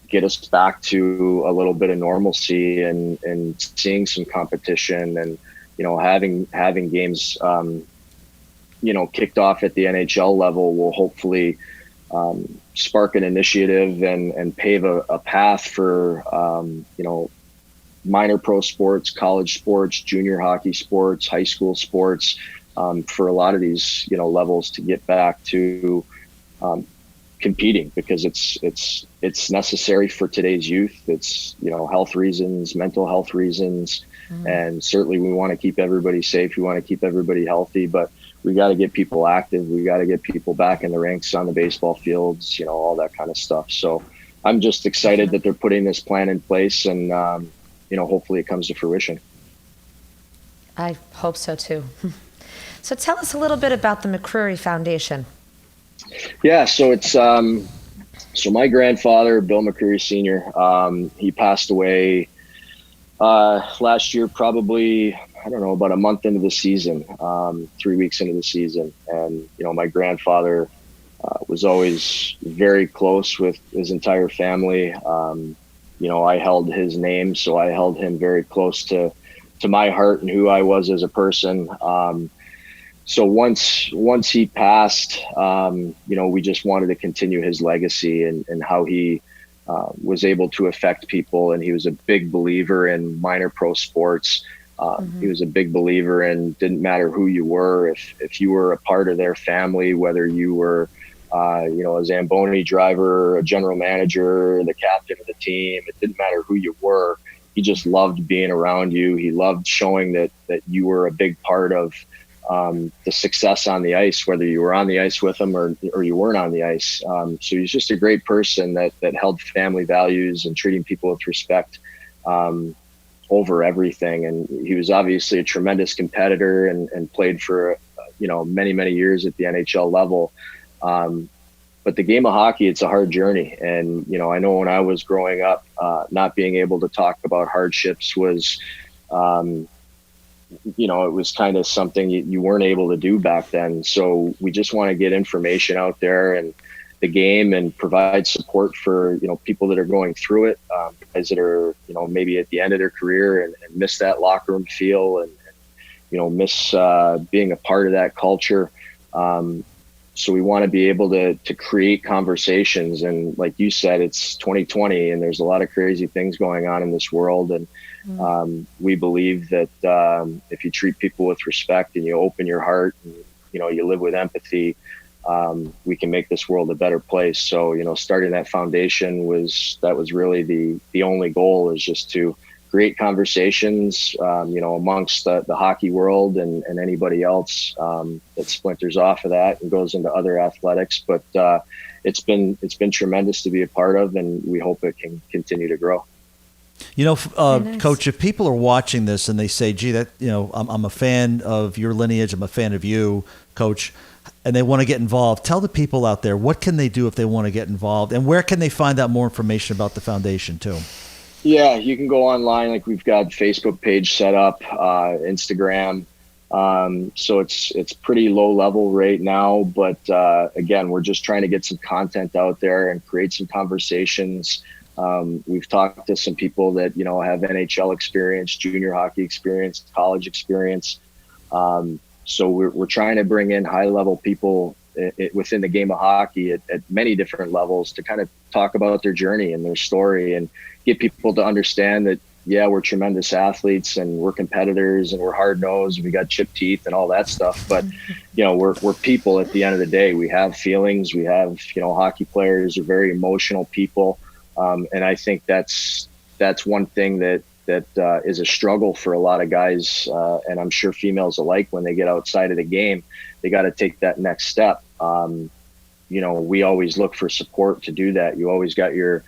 S4: get us back to a little bit of normalcy and seeing some competition and, having games, kicked off at the NHL level will hopefully spark an initiative and pave a path for, minor pro sports, college sports, junior hockey sports, high school sports, for a lot of these, levels to get back to competing, because it's necessary for today's youth. It's, health reasons, mental health reasons, and certainly we want to keep everybody safe. We want to keep everybody healthy, but we got to get people active. We got to get people back in the ranks on the baseball fields, all that kind of stuff. So I'm just excited that they're putting this plan in place, and hopefully it comes to fruition.
S2: I hope so too. So tell us a little bit about the McCreary Foundation.
S4: Yeah, so it's so my grandfather, Bill McCreary Sr., he passed away last year, probably, I don't know, about a month into the season, 3 weeks into the season. And, my grandfather was always very close with his entire family. I held his name, so I held him very close to my heart and who I was as a person. So once he passed, we just wanted to continue his legacy and how he was able to affect people. And he was a big believer in minor pro sports. He was a big believer in, didn't matter who you were, if you were a part of their family, whether you were a Zamboni driver, a general manager, the captain of the team, it didn't matter who you were. He just loved being around you. He loved showing that you were a big part of the success on the ice, whether you were on the ice with him or you weren't on the ice. So he's just a great person that held family values and treating people with respect over everything. And he was obviously a tremendous competitor and played for, many, many years at the NHL level. But the game of hockey, it's a hard journey. And, I know when I was growing up, not being able to talk about hardships was, it was kind of something you weren't able to do back then. So we just want to get information out there and the game and provide support for, people that are going through it, guys that are, maybe at the end of their career and miss that locker room feel and miss being a part of that culture. So we want to be able to create conversations. And like you said, it's 2020 and there's a lot of crazy things going on in this world. And we believe that if you treat people with respect and you open your heart and, you live with empathy, we can make this world a better place. So, starting that foundation was really the only goal, is just to create conversations, amongst the hockey world and anybody else that splinters off of that and goes into other athletics. But it's been tremendous to be a part of, and we hope it can continue to grow.
S2: Nice.
S1: Coach, if people are watching this and they say, gee, I'm a fan of your lineage, I'm a fan of you, Coach, and they want to get involved, tell the people out there, what can they do if they want to get involved, and where can they find out more information about the foundation too?
S4: Yeah, you can go online. Like, we've got Facebook page set up, Instagram. So it's pretty low level right now, but again, we're just trying to get some content out there and create some conversations. We've talked to some people that, have NHL experience, junior hockey experience, college experience. So we're trying to bring in high level people within the game of hockey at many different levels to kind of talk about their journey and their story and get people to understand that, yeah, we're tremendous athletes and we're competitors and we're hard nosed. We got chipped teeth and all that stuff. But, we're people at the end of the day. We have feelings. We have, hockey players are very emotional people. And I think that's one thing that is a struggle for a lot of guys. And I'm sure females alike, when they get outside of the game, they got to take that next step. We always look for support to do that. You always got your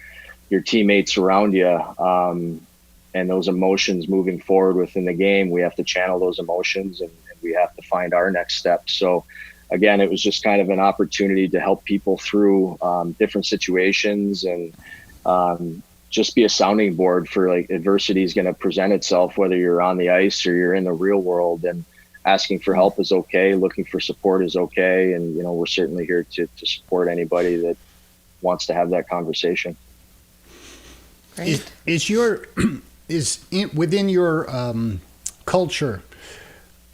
S4: teammates around you. And those emotions moving forward within the game, we have to channel those emotions and we have to find our next step. So again, it was just kind of an opportunity to help people through different situations and just be a sounding board for like adversity is going to present itself, whether you're on the ice or you're in the real world, and asking for help is okay. Looking for support is okay. And, we're certainly here to support anybody that wants to have that conversation.
S2: Great.
S3: Within your culture,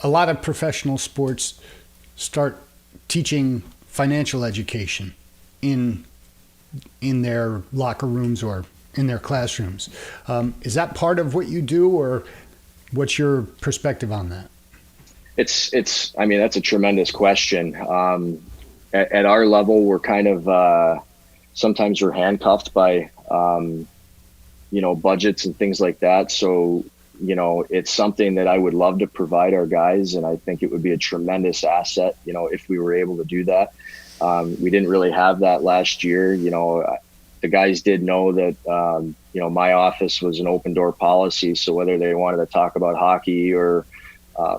S3: a lot of professional sports start teaching financial education in their locker rooms or in their classrooms. Is that part of what you do, or what's your perspective on that?
S4: It's I mean, that's a tremendous question. At our level, we're kind of, sometimes we're handcuffed by, budgets and things like that. So, it's something that I would love to provide our guys. And I think it would be a tremendous asset, if we were able to do that. We didn't really have that last year. The guys did know that, my office was an open door policy. So whether they wanted to talk about hockey or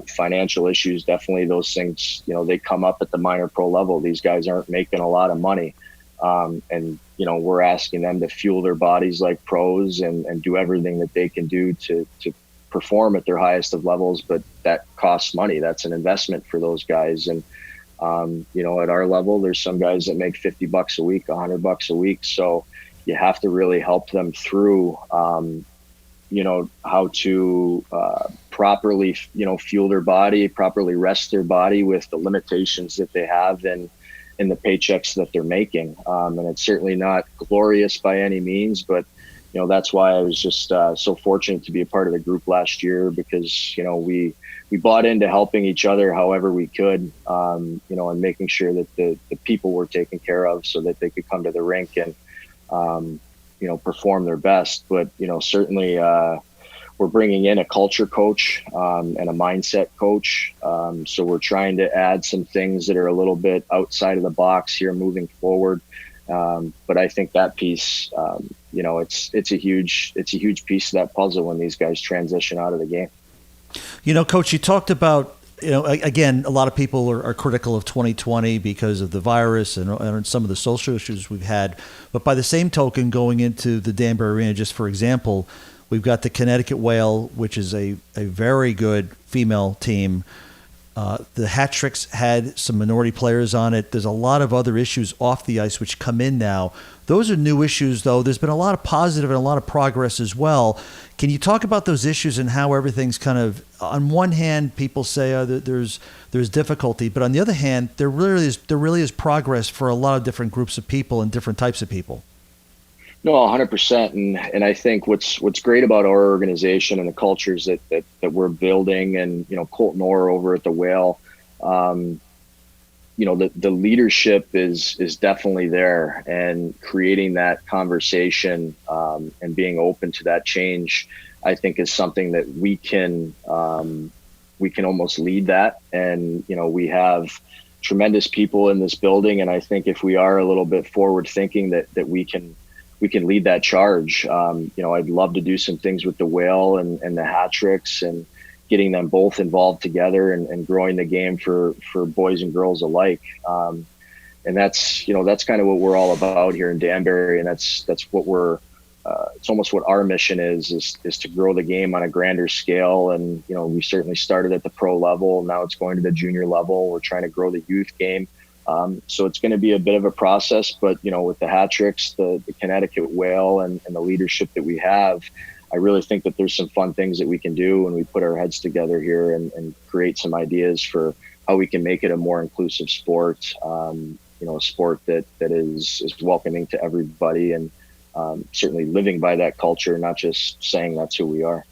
S4: financial issues, definitely those things, they come up at the minor pro level. These guys aren't making a lot of money. And we're asking them to fuel their bodies like pros and do everything that they can do to perform at their highest of levels. But that costs money. That's an investment for those guys. And, at our level, there's some guys that make $50 a week, $100 a week. So you have to really help them through, how to properly, fuel their body, properly rest their body with the limitations that they have in the paychecks that they're making. And it's certainly not glorious by any means, but, that's why I was just so fortunate to be a part of the group last year, because, we bought into helping each other however we could, and making sure that the people were taken care of so that they could come to the rink and, perform their best. But, certainly we're bringing in a culture coach and a mindset coach. So we're trying to add some things that are a little bit outside of the box here moving forward. But I think that piece, it's a huge piece of that puzzle when these guys transition out of the game.
S1: Coach, you talked about, again, a lot of people are critical of 2020 because of the virus and some of the social issues we've had. But by the same token, going into the Danbury Arena, just for example, we've got the Connecticut Whale, which is a very good female team. The Hat Tricks had some minority players on it. There's a lot of other issues off the ice which come in now. Those are new issues, though. There's been a lot of positive and a lot of progress as well. Can you talk about those issues and how everything's kind of, on one hand, people say there's difficulty, but on the other hand, there really is progress for a lot of different groups of people and different types of people.
S4: No, 100%. And I think what's great about our organization and the cultures that we're building, and, Colton Orr over at the Whale, the leadership is definitely there, and creating that conversation and being open to that change, I think, is something that we can almost lead that. And, we have tremendous people in this building. And I think if we are a little bit forward thinking that we can lead that charge. I'd love to do some things with the Whale and the Hat Tricks, and getting them both involved together and growing the game for boys and girls alike. And that's kind of what we're all about here in Danbury. And that's what we're, it's almost what our mission is to grow the game on a grander scale. And, we certainly started at the pro level. Now it's going to the junior level. We're trying to grow the youth game. So it's going to be a bit of a process, but, with the Hat Tricks, the Connecticut Whale, and the leadership that we have, I really think that there's some fun things that we can do when we put our heads together here and create some ideas for how we can make it a more inclusive sport, a sport that is welcoming to everybody, and certainly living by that culture, not just saying that's who we are.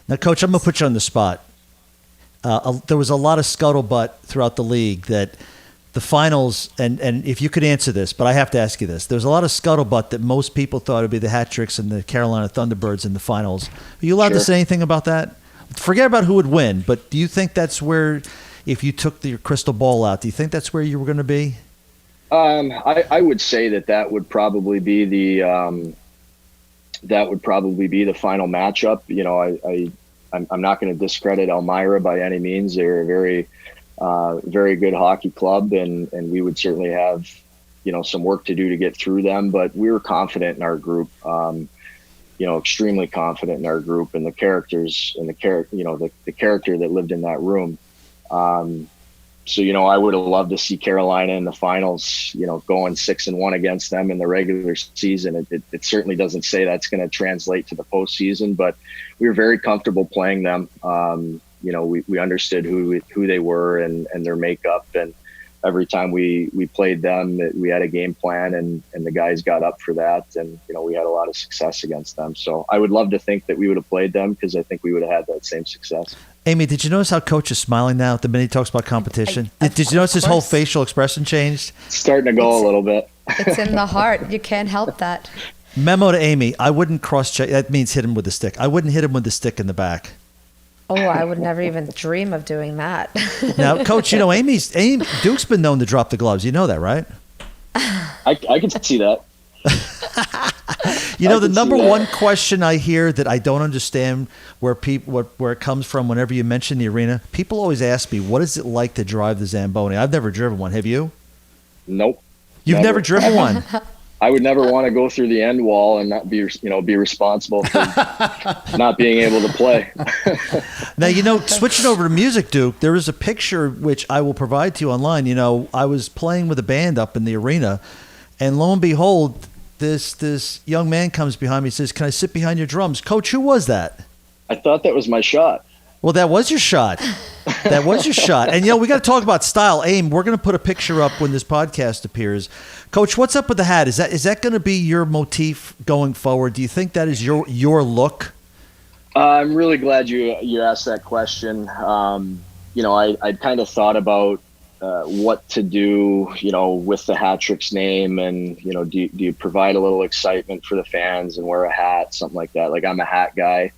S1: Now, Coach, I'm going to put you on the spot. There was a lot of scuttlebutt throughout the league that the finals, and if you could answer this, but I have to ask you this. There's a lot of scuttlebutt that most people thought it would be the Hat Tricks and the Carolina Thunderbirds in the finals. Are you allowed to say anything about that? Forget about who would win, but do you think that's where, if you took your crystal ball out, do you think that's where you were going to be?
S4: I would say that would probably be the final matchup. I'm not going to discredit Elmira by any means. They're a very very good hockey club, and we would certainly have some work to do to get through them. But we were confident in our group, extremely confident in our group and the characters and the character that lived in that room. So, I would have loved to see Carolina in the finals, going 6-1 against them in the regular season. It certainly doesn't say that's going to translate to the postseason, but we were very comfortable playing them. We understood who they were and their makeup. And every time we played them, we had a game plan, and the guys got up for that. And, we had a lot of success against them. So I would love to think that we would have played them, because I think we would have had that same success.
S1: Amy, did you notice how Coach is smiling now the minute he talks about competition? Did you notice his whole facial expression changed?
S4: It's starting to go a little bit.
S2: It's in the heart. You can't help that.
S1: Memo to Amy, I wouldn't cross-check. That means hit him with the stick. I wouldn't hit him with the stick in the back.
S2: Oh, I would never even dream of doing that.
S1: Now, Coach, Duke's been known to drop the gloves. You know that, right?
S4: I can see that.
S1: The number one question I hear that I don't understand where it comes from whenever you mention the arena, people always ask me, what is it like to drive the Zamboni? I've never driven one. Have you?
S4: Nope.
S1: You've never driven one?
S4: I would never want to go through the end wall and not be responsible for not being able to play.
S1: Now, switching over to music, Duke, there is a picture which I will provide to you online. I was playing with a band up in the arena, and lo and behold, this young man comes behind me and says, "Can I sit behind your drums?" Coach, who was that?
S4: I thought that was my shot.
S1: Well, that was your shot. That was your shot. And, we got to talk about style. Aim, we're going to put a picture up when this podcast appears. Coach, what's up with the hat? Is that going to be your motif going forward? Do you think that is your look?
S4: I'm really glad you asked that question. I'd kind of thought about what to do, with the Hat Tricks name, and, do you provide a little excitement for the fans and wear a hat, something like that. Like, I'm a hat guy.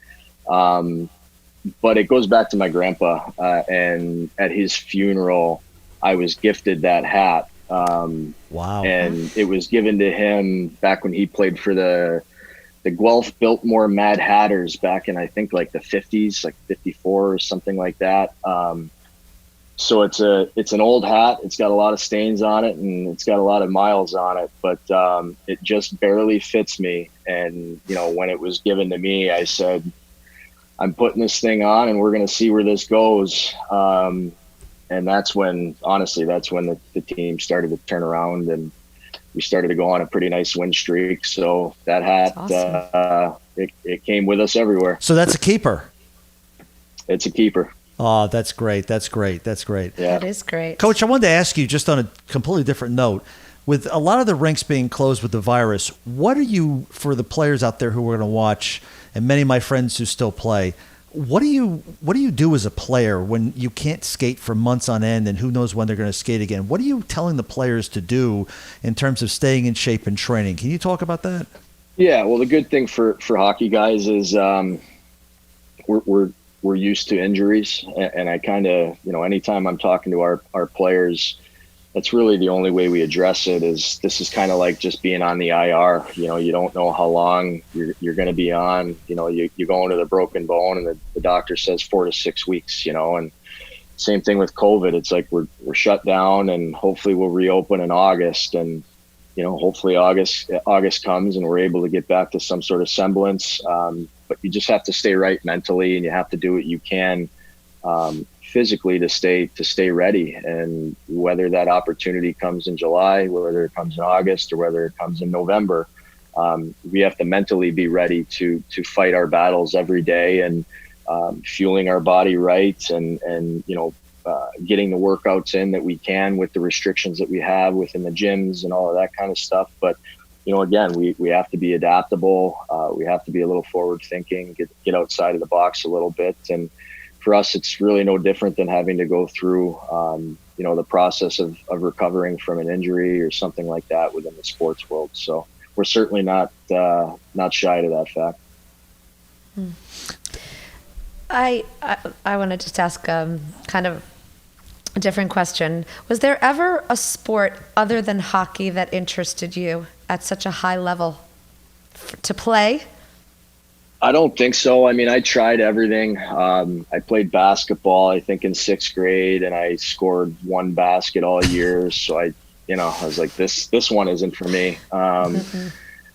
S4: But it goes back to my grandpa, and at his funeral, I was gifted that hat.
S1: Wow.
S4: And it was given to him back when he played for the Guelph Biltmore Mad Hatters back in, I think, like the 50s, like 54 or something like that. So it's an old hat. It's got a lot of stains on it, and it's got a lot of miles on it, but it just barely fits me. And, when it was given to me, I said, I'm putting this thing on, and we're going to see where this goes. And that's when the team started to turn around, and we started to go on a pretty nice win streak. So that hat, awesome. It came with us everywhere.
S1: So that's a keeper.
S4: It's a keeper.
S1: Oh, that's great. That's great. That's great.
S2: Yeah. That is great.
S1: Coach, I wanted to ask you, just on a completely different note, with a lot of the rinks being closed with the virus, what are you, for the players out there who are going to watch, and many of my friends who still play, what do you do as a player when you can't skate for months on end, and who knows when they're going to skate again? What are you telling the players to do in terms of staying in shape and training? Can you talk about that?
S4: Yeah, well, the good thing for hockey guys is we're used to injuries, and I kind of, anytime I'm talking to our players, that's really the only way we address it. Is this is kind of like just being on the IR. You don't know how long you're going to be on. You go into the broken bone, and the doctor says 4 to 6 weeks. And same thing with COVID. It's like we're shut down, and hopefully we'll reopen in August. And hopefully August comes, and we're able to get back to some sort of semblance. But you just have to stay right mentally, and you have to do what you can physically to stay ready. And whether that opportunity comes in July, whether it comes in August, or whether it comes in November, we have to mentally be ready to fight our battles every day, and fueling our body right, and getting the workouts in that we can with the restrictions that we have within the gyms and all of that kind of stuff. But, again, we have to be adaptable. We have to be a little forward thinking, get outside of the box a little bit. And for us, it's really no different than having to go through, the process of recovering from an injury or something like that within the sports world. So we're certainly not shy to that fact.
S2: I want to just ask kind of a different question. Was there ever a sport other than hockey that interested you at such a high level to play?
S4: I don't think so. I mean, I tried everything. I played basketball, I think, in 6th grade, and I scored 1 basket all year. So I was like, this one isn't for me.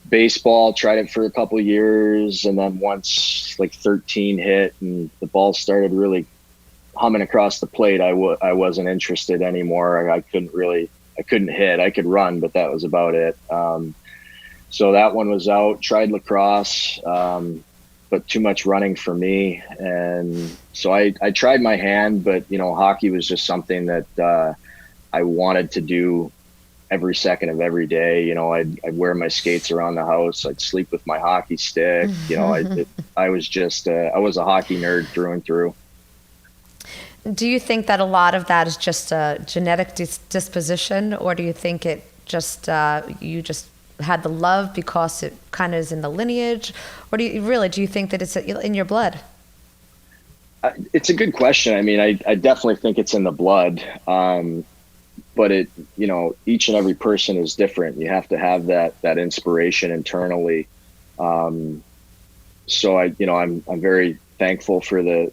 S4: Baseball, tried it for a couple of years, and then once like 13 hit and the ball started really humming across the plate, I wasn't interested anymore. I couldn't hit. I could run, but that was about it. So that one was out. Tried lacrosse, but too much running for me. And so I tried my hand, but hockey was just something that I wanted to do every second of every day. I'd wear my skates around the house. I'd sleep with my hockey stick. I was just I was a hockey nerd through and through.
S2: Do you think that a lot of that is just a genetic disposition, or do you think it just you just had the love because it kind of is in the lineage, or do you think that it's in your blood?
S4: It's a good question. I mean, I definitely think it's in the blood. But each and every person is different. You have to have that inspiration internally. So I'm very thankful for the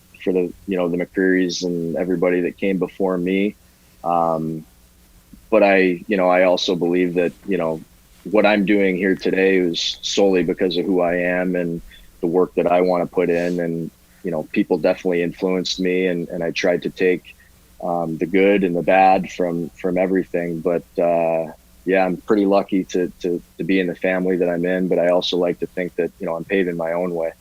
S4: McCrearys and everybody that came before me. But I also believe that, what I'm doing here today is solely because of who I am and the work that I want to put in. And, people definitely influenced me, and I tried to take the good and the bad from everything. But I'm pretty lucky to be in the family that I'm in, but I also like to think that, I'm paving my own way.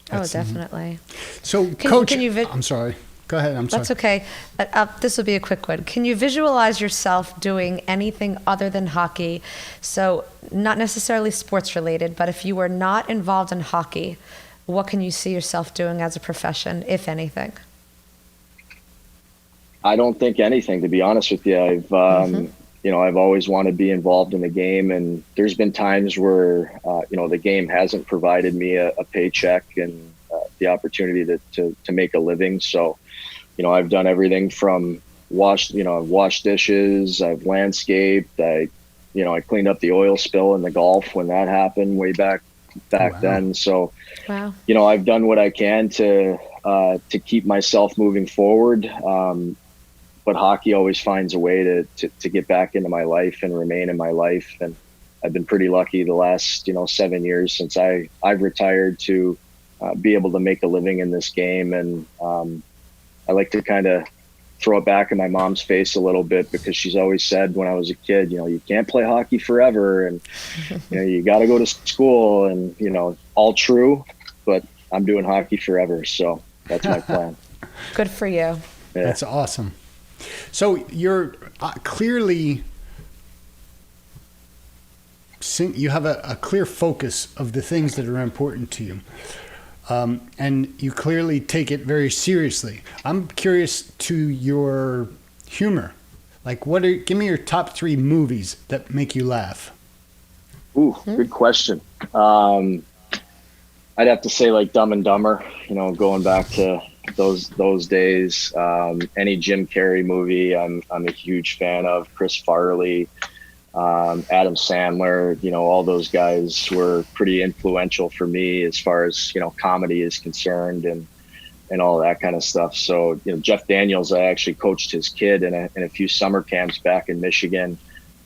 S2: Definitely.
S3: So Coach, I'm sorry. Go ahead. I'm sorry.
S2: That's okay. This will be a quick one. Can you visualize yourself doing anything other than hockey? So not necessarily sports related, but if you were not involved in hockey, what can you see yourself doing as a profession, if anything?
S4: I don't think anything, to be honest with you. I've always wanted to be involved in the game, and there's been times where, the game hasn't provided me a paycheck and the opportunity to make a living. So, I've done everything from washed dishes, I've landscaped, I cleaned up the oil spill in the Gulf when that happened way back then. So,
S2: wow.
S4: I've done what I can to keep myself moving forward. But hockey always finds a way to get back into my life and remain in my life. And I've been pretty lucky the last, 7 years since I've retired to be able to make a living in this game. And I like to kind of throw it back in my mom's face a little bit, because she's always said when I was a kid, you can't play hockey forever, and you got to go to school, and all true, but I'm doing hockey forever. So that's my plan.
S2: Good for you.
S4: Yeah.
S3: That's awesome. So you're clearly, you have a clear focus of the things that are important to you. And you clearly take it very seriously. I'm curious to your humor. Like, give me your top 3 movies that make you laugh.
S4: Ooh, good question. I'd have to say like Dumb and Dumber, going back to those days. Any Jim Carrey movie I'm a huge fan of. Chris Farley, Adam Sandler, all those guys were pretty influential for me as far as, comedy is concerned and all that kind of stuff. So, Jeff Daniels, I actually coached his kid in a few summer camps back in Michigan.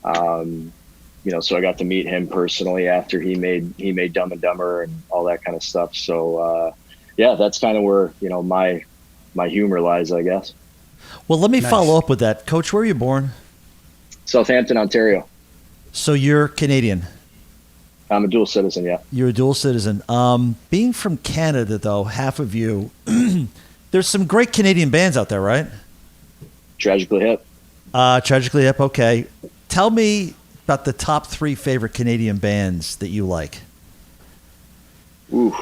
S4: So I got to meet him personally after he made Dumb and Dumber and all that kind of stuff. So, that's kind of where, my humor lies, I guess.
S1: Well, let me follow up with that. Coach, where were you born?
S4: Southampton, Ontario.
S1: So you're Canadian?
S4: I'm a dual citizen, yeah.
S1: You're a dual citizen. Being from Canada, though, half of you, there's some great Canadian bands out there, right?
S4: Tragically Hip.
S1: Tragically Hip. Okay, tell me about the top 3 favorite Canadian bands that you like.
S4: Ooh,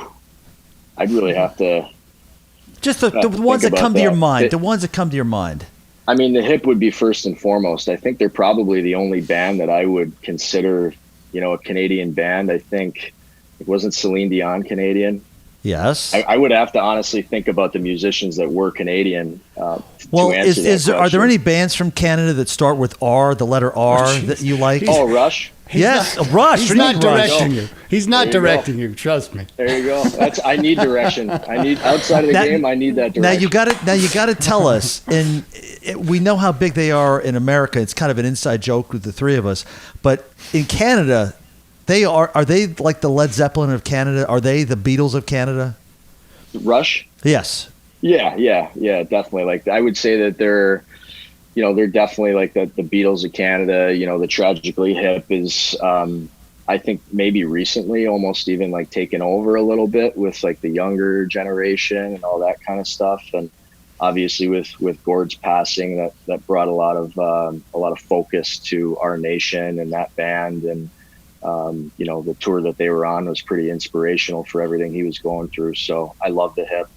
S4: I'd really have to.
S1: Just the ones that
S4: about
S1: come to your
S4: that.
S1: mind. The ones that come to your mind.
S4: I mean, the Hip would be first and foremost. I think they're probably the only band that I would consider, a Canadian band. I think it wasn't Celine Dion Canadian.
S1: Yes.
S4: I would have to honestly think about the musicians that were Canadian.
S1: Well,
S4: to answer that
S1: are there
S4: question.
S1: any bands from Canada that start with R, the letter R, that you like?
S4: Oh, Rush.
S1: Yes, Rush.
S3: He's
S1: What do you
S3: not
S1: mean Rush?
S3: directing you. He's not
S4: There you
S3: directing you. Trust me.
S4: There you go. I need direction. I need outside of the game. I need that direction.
S1: Now you got to tell us. And we know how big they are in America. It's kind of an inside joke with the three of us. But in Canada, are they like the Led Zeppelin of Canada? Are they the Beatles of Canada?
S4: Rush.
S1: Yes.
S4: Yeah, definitely. Like I would say that they're definitely like the Beatles of Canada. The Tragically Hip is, I think maybe recently almost even like taken over a little bit with like the younger generation and all that kind of stuff. And obviously with Gord's passing, that brought a lot of focus to our nation and that band. And the tour that they were on was pretty inspirational for everything he was going through. So I love the Hip,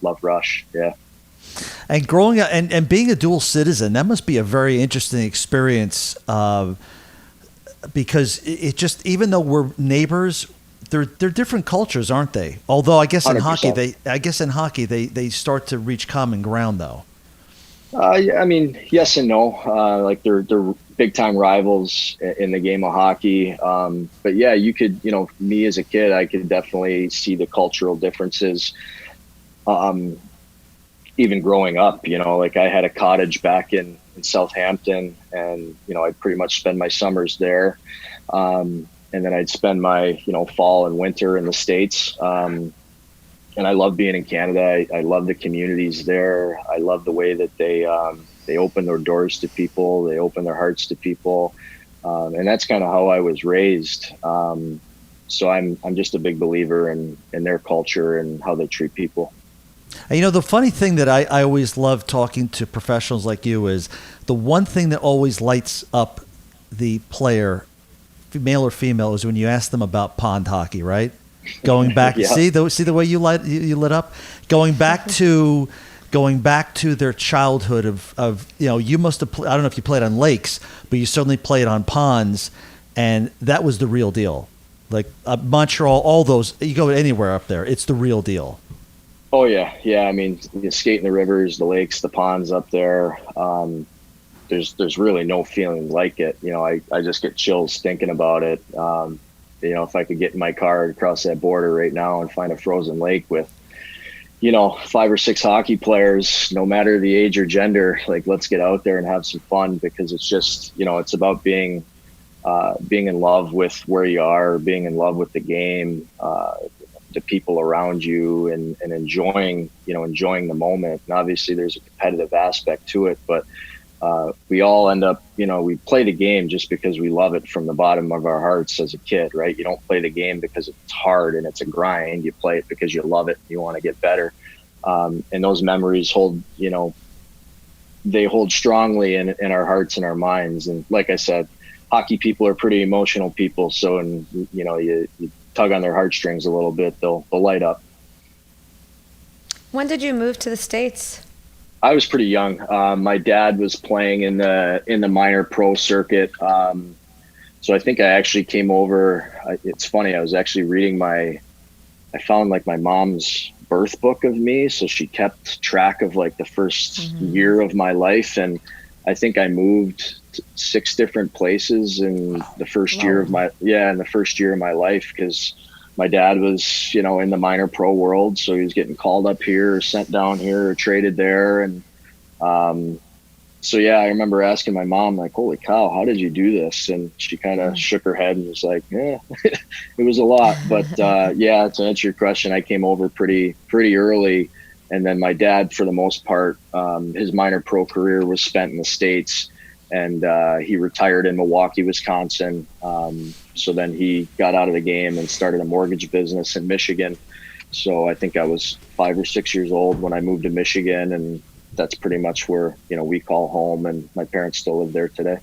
S4: love Rush. Yeah.
S1: And growing up and being a dual citizen, that must be a very interesting experience, because it just, even though we're neighbors, they're different cultures, aren't they? Although I guess in
S4: 100%.
S1: hockey they start to reach common ground though.
S4: Yeah, I mean, yes and no. Like they're big time rivals in the game of hockey. But yeah, you could, me as a kid, I could definitely see the cultural differences. Even growing up, like I had a cottage back in Southampton, and I'd pretty much spend my summers there, and then I'd spend my fall and winter in the States. And I love being in Canada. I love the communities there. I love the way that they open their doors to people. They open their hearts to people, and that's kind of how I was raised. So I'm just a big believer in their culture and how they treat people.
S1: And the funny thing that I always love talking to professionals like you is the one thing that always lights up the player, male or female, is when you ask them about pond hockey, right? Going back,
S4: Yeah.
S1: see the way you lit up, going back to their childhood of you must have. I don't know if you played on lakes, but you certainly played on ponds, and that was the real deal. Like Montreal, all those, you go anywhere up there, it's the real deal.
S4: Oh yeah. I mean, you skate in the rivers, the lakes, the ponds up there. There's really no feeling like it. I just get chills thinking about it. If I could get in my car and cross that border right now and find a frozen lake with, 5 or 6 hockey players, no matter the age or gender, like let's get out there and have some fun, because it's just, it's about being in love with where you are, being in love with the game, the people around you, and enjoying the moment. And obviously there's a competitive aspect to it, but we all end up, we play the game just because we love it from the bottom of our hearts as a kid, right? You don't play the game because it's hard and it's a grind. You play it because you love it and you want to get better. And those memories they hold strongly in our hearts and our minds. And like I said, hockey people are pretty emotional people. So, you tug on their heartstrings a little bit, they'll light up.
S2: When did you move to the States?
S4: I was pretty young. My dad was playing in the minor pro circuit. So I think I actually came over. It's funny. I was actually reading I found like my mom's birth book of me. So she kept track of like the first year of my life. And I think I moved to 6 different places in the first year of my life, because my dad was, in the minor pro world. So he was getting called up here or sent down here or traded there. And so, yeah, I remember asking my mom, like, holy cow, how did you do this? And she kind of shook her head and was like, yeah, it was a lot. But yeah, to answer your question, I came over pretty early. And then my dad, for the most part, his minor pro career was spent in the States. And he retired in Milwaukee, Wisconsin. So then he got out of the game and started a mortgage business in Michigan. So I think I was 5 or 6 years old when I moved to Michigan, and that's pretty much where, we call home, and my parents still live there today.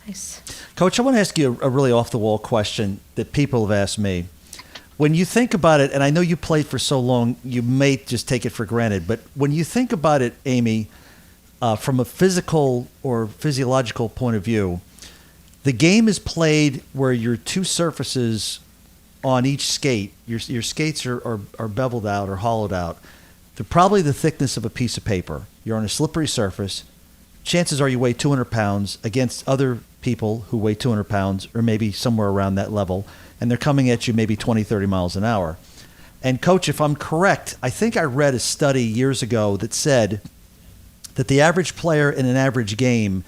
S2: Nice.
S1: Coach, I want to ask you a really off-the-wall question that people have asked me. When you think about it, and I know you played for so long, you may just take it for granted, but when you think about it, Amy, from a physical or physiological point of view, the game is played where your two surfaces on each skate, your skates are beveled out or hollowed out. They're probably the thickness of a piece of paper. You're on a slippery surface. Chances are you weigh 200 pounds against other people who weigh 200 pounds or maybe somewhere around that level, and they're coming at you maybe 20, 30 miles an hour. And Coach, if I'm correct, I think I read a study years ago that said that the average player in an average game,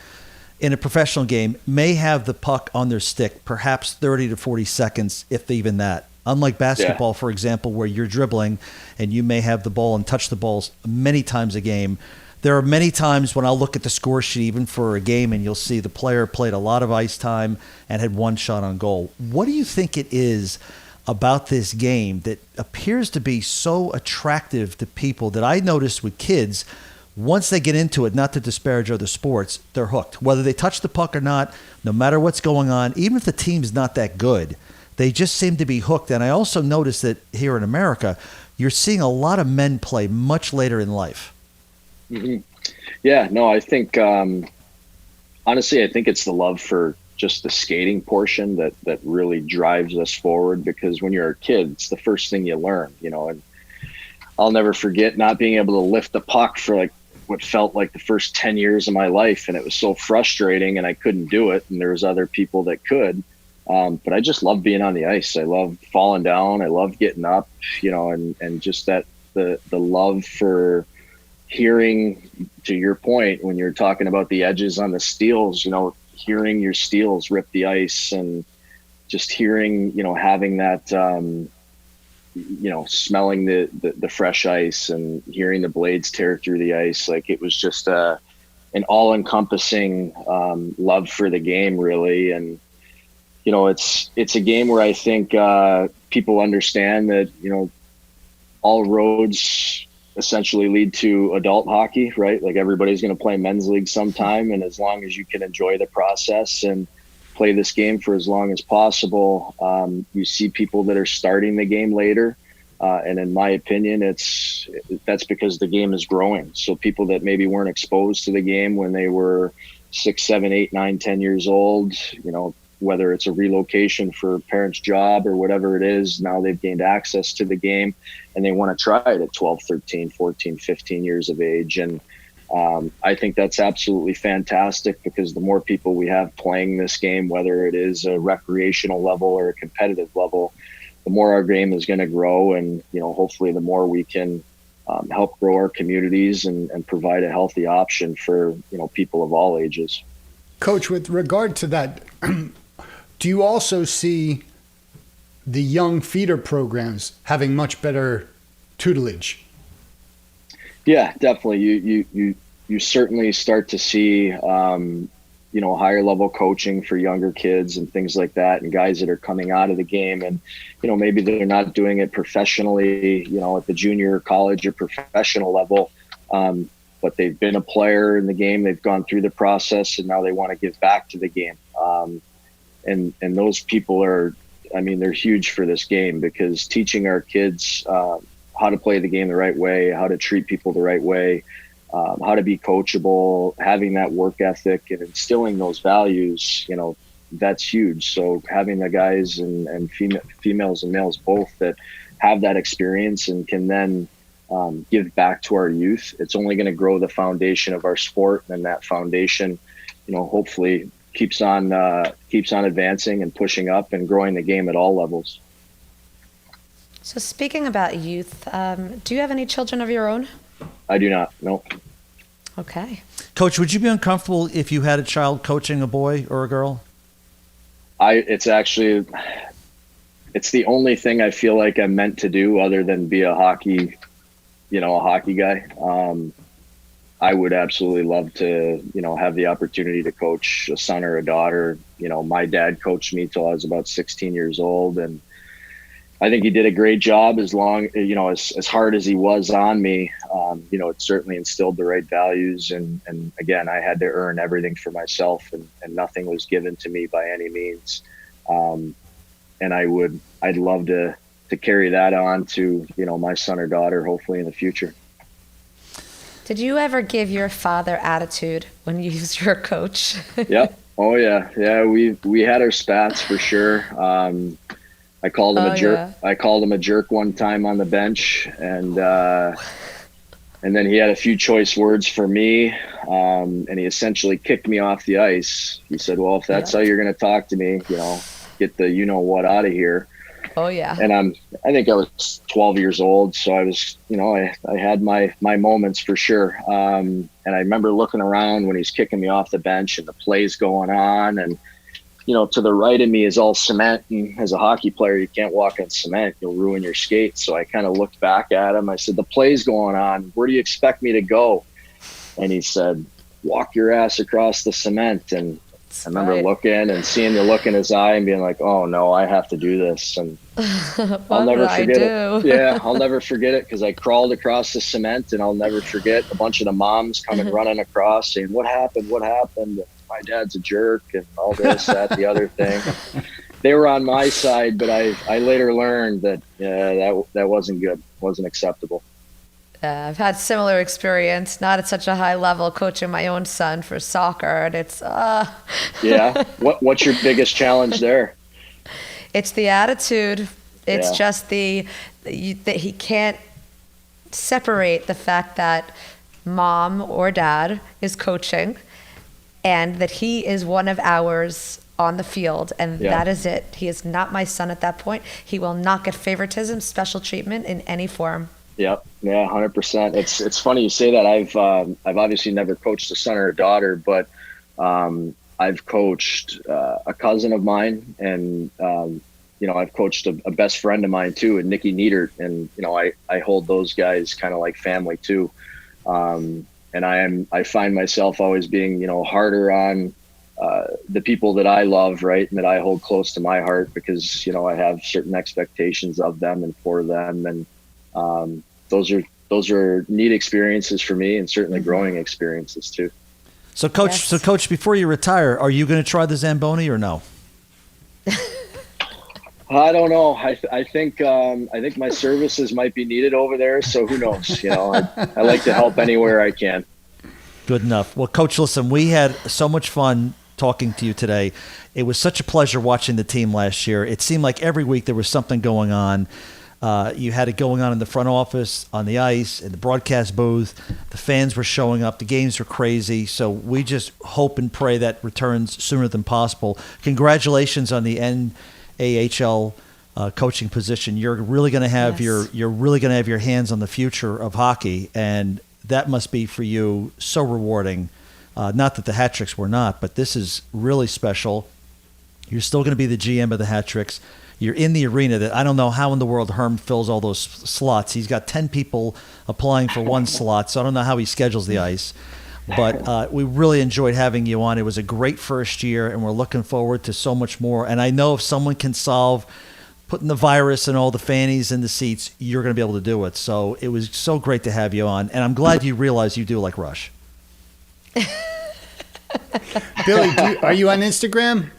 S1: in a professional game, may have the puck on their stick perhaps 30 to 40 seconds, if even that. Unlike basketball, for example, where you're dribbling and you may have the ball and touch the balls many times a game. There are many times when I'll look at the score sheet, even for a game, and you'll see the player played a lot of ice time and had one shot on goal. What do you think it is about this game that appears to be so attractive to people that I noticed with kids? Once they get into it, not to disparage other sports, they're hooked. Whether they touch the puck or not, no matter what's going on, even if the team's not that good, they just seem to be hooked. And I also noticed that here in America, you're seeing a lot of men play much later in life.
S4: Mm-hmm. Yeah, no, I think, honestly, I think it's the love for just the skating portion that really drives us forward, because when you're a kid, it's the first thing you learn, and I'll never forget not being able to lift the puck for like what felt like the first 10 years of my life. And it was so frustrating, and I couldn't do it. And there was other people that could. But I just love being on the ice. I love falling down. I love getting up, and just that the love for hearing, to your point, when you're talking about the edges on the steals, hearing your steals rip the ice, and just hearing, having that, smelling the fresh ice and hearing the blades tear through the ice. Like, it was just an all-encompassing love for the game, really. And it's a game where I think people understand that, all roads essentially lead to adult hockey, right? Like, everybody's going to play men's league sometime. And as long as you can enjoy the process and play this game for as long as possible, you see people that are starting the game later. And in my opinion, that's because the game is growing. So people that maybe weren't exposed to the game when they were 6, 7, 8, 9, 10 years old, whether it's a relocation for a parent's job or whatever it is, now they've gained access to the game and they want to try it at 12, 13, 14, 15 years of age. And I think that's absolutely fantastic, because the more people we have playing this game, whether it is a recreational level or a competitive level, the more our game is going to grow. And, hopefully the more we can help grow our communities and provide a healthy option for, people of all ages.
S3: Coach, with regard to that, do you also see the young feeder programs having much better tutelage?
S4: Yeah, definitely. You certainly start to see, higher level coaching for younger kids and things like that, and guys that are coming out of the game, and, maybe they're not doing it professionally, at the junior college or professional level. But they've been a player in the game. They've gone through the process, and now they want to give back to the game. And those people they're huge for this game, because teaching our kids how to play the game the right way, how to treat people the right way, how to be coachable, having that work ethic and instilling those values, that's huge. So having the guys and females and males both that have that experience and can then give back to our youth, it's only going to grow the foundation of our sport. And that foundation, hopefully keeps on advancing and pushing up and growing the game at all levels.
S2: So speaking about youth, do you have any children of your own?
S4: I do not. No.
S2: Okay.
S1: Coach, would you be uncomfortable if you had a child coaching a boy or a girl?
S4: It's the only thing I feel like I'm meant to do other than be a hockey guy. I would absolutely love to, have the opportunity to coach a son or a daughter. My dad coached me till I was about 16 years old. And, I think he did a great job as long, as hard as he was on me. It certainly instilled the right values. And again, I had to earn everything for myself, and nothing was given to me by any means. And I'd love to carry that on to, my son or daughter, hopefully in the future.
S2: Did you ever give your father attitude when you was your coach?
S4: Yep. Oh yeah. Yeah. We had our spats for sure. I called him a jerk. Yeah. I called him a jerk one time on the bench, and then he had a few choice words for me. And he essentially kicked me off the ice. He said, well, if that's how you're going to talk to me, get the, what out of here.
S2: Oh yeah.
S4: And I think I was 12 years old. So I was, I had my moments for sure. And I remember looking around when he's kicking me off the bench and the play's going on, and, to the right of me is all cement. And as a hockey player, you can't walk on cement. You'll ruin your skates. So I kind of looked back at him. I said, the play's going on. Where do you expect me to go? And he said, walk your ass across the cement. And I remember looking and seeing the look in his eye and being like, oh no, I have to do this. And I'll never forget it. Yeah, I'll never forget it, because I crawled across the cement, and I'll never forget a bunch of the moms coming running across saying, what happened? What happened? My dad's a jerk and all this, that, the other thing. They were on my side, but I later learned that that wasn't good, wasn't acceptable.
S2: I've had similar experience, not at such a high level, coaching my own son for soccer, and it's
S4: Yeah. What's your biggest challenge there?
S2: It's the attitude. It's just that he can't separate the fact that mom or dad is coaching, and that he is one of ours on the field, and that is it. He is not my son at that point. He will not get favoritism, special treatment in any form.
S4: Yep. Yeah, 100%. It's funny you say that. I've obviously never coached a son or a daughter, but I've coached a cousin of mine, and I've coached a best friend of mine too, and Nikki Niedert, and I hold those guys kind of like family too. And I find myself always being harder on the people that I love, right, and that I hold close to my heart, because I have certain expectations of them and for them, and those are neat experiences for me, and certainly growing experiences too.
S1: So coach, before you retire, are you going to try the Zamboni or no?
S4: I don't know. I think my services might be needed over there. So who knows? I like to help anywhere I can.
S1: Good enough. Well, Coach, listen, we had so much fun talking to you today. It was such a pleasure watching the team last year. It seemed like every week there was something going on. You had it going on in the front office, on the ice, in the broadcast booth. The fans were showing up. The games were crazy. So we just hope and pray that returns sooner than possible. Congratulations on the NAHL coaching position. You're really going to have your hands on the future of hockey, and that must be for you so rewarding. Not that the hat tricks were not, but this is really special. You're still going to be the GM of the hat tricks. You're in the arena that I don't know how in the world Herm fills all those slots. He's got 10 people applying for one slot, so I don't know how he schedules the ice. But we really enjoyed having you on. It was a great first year, and we're looking forward to so much more. And I know if someone can solve putting the virus and all the fannies in the seats, you're going to be able to do it. So it was so great to have you on, and I'm glad you realize you do like Rush.
S3: Billy, are you on Instagram?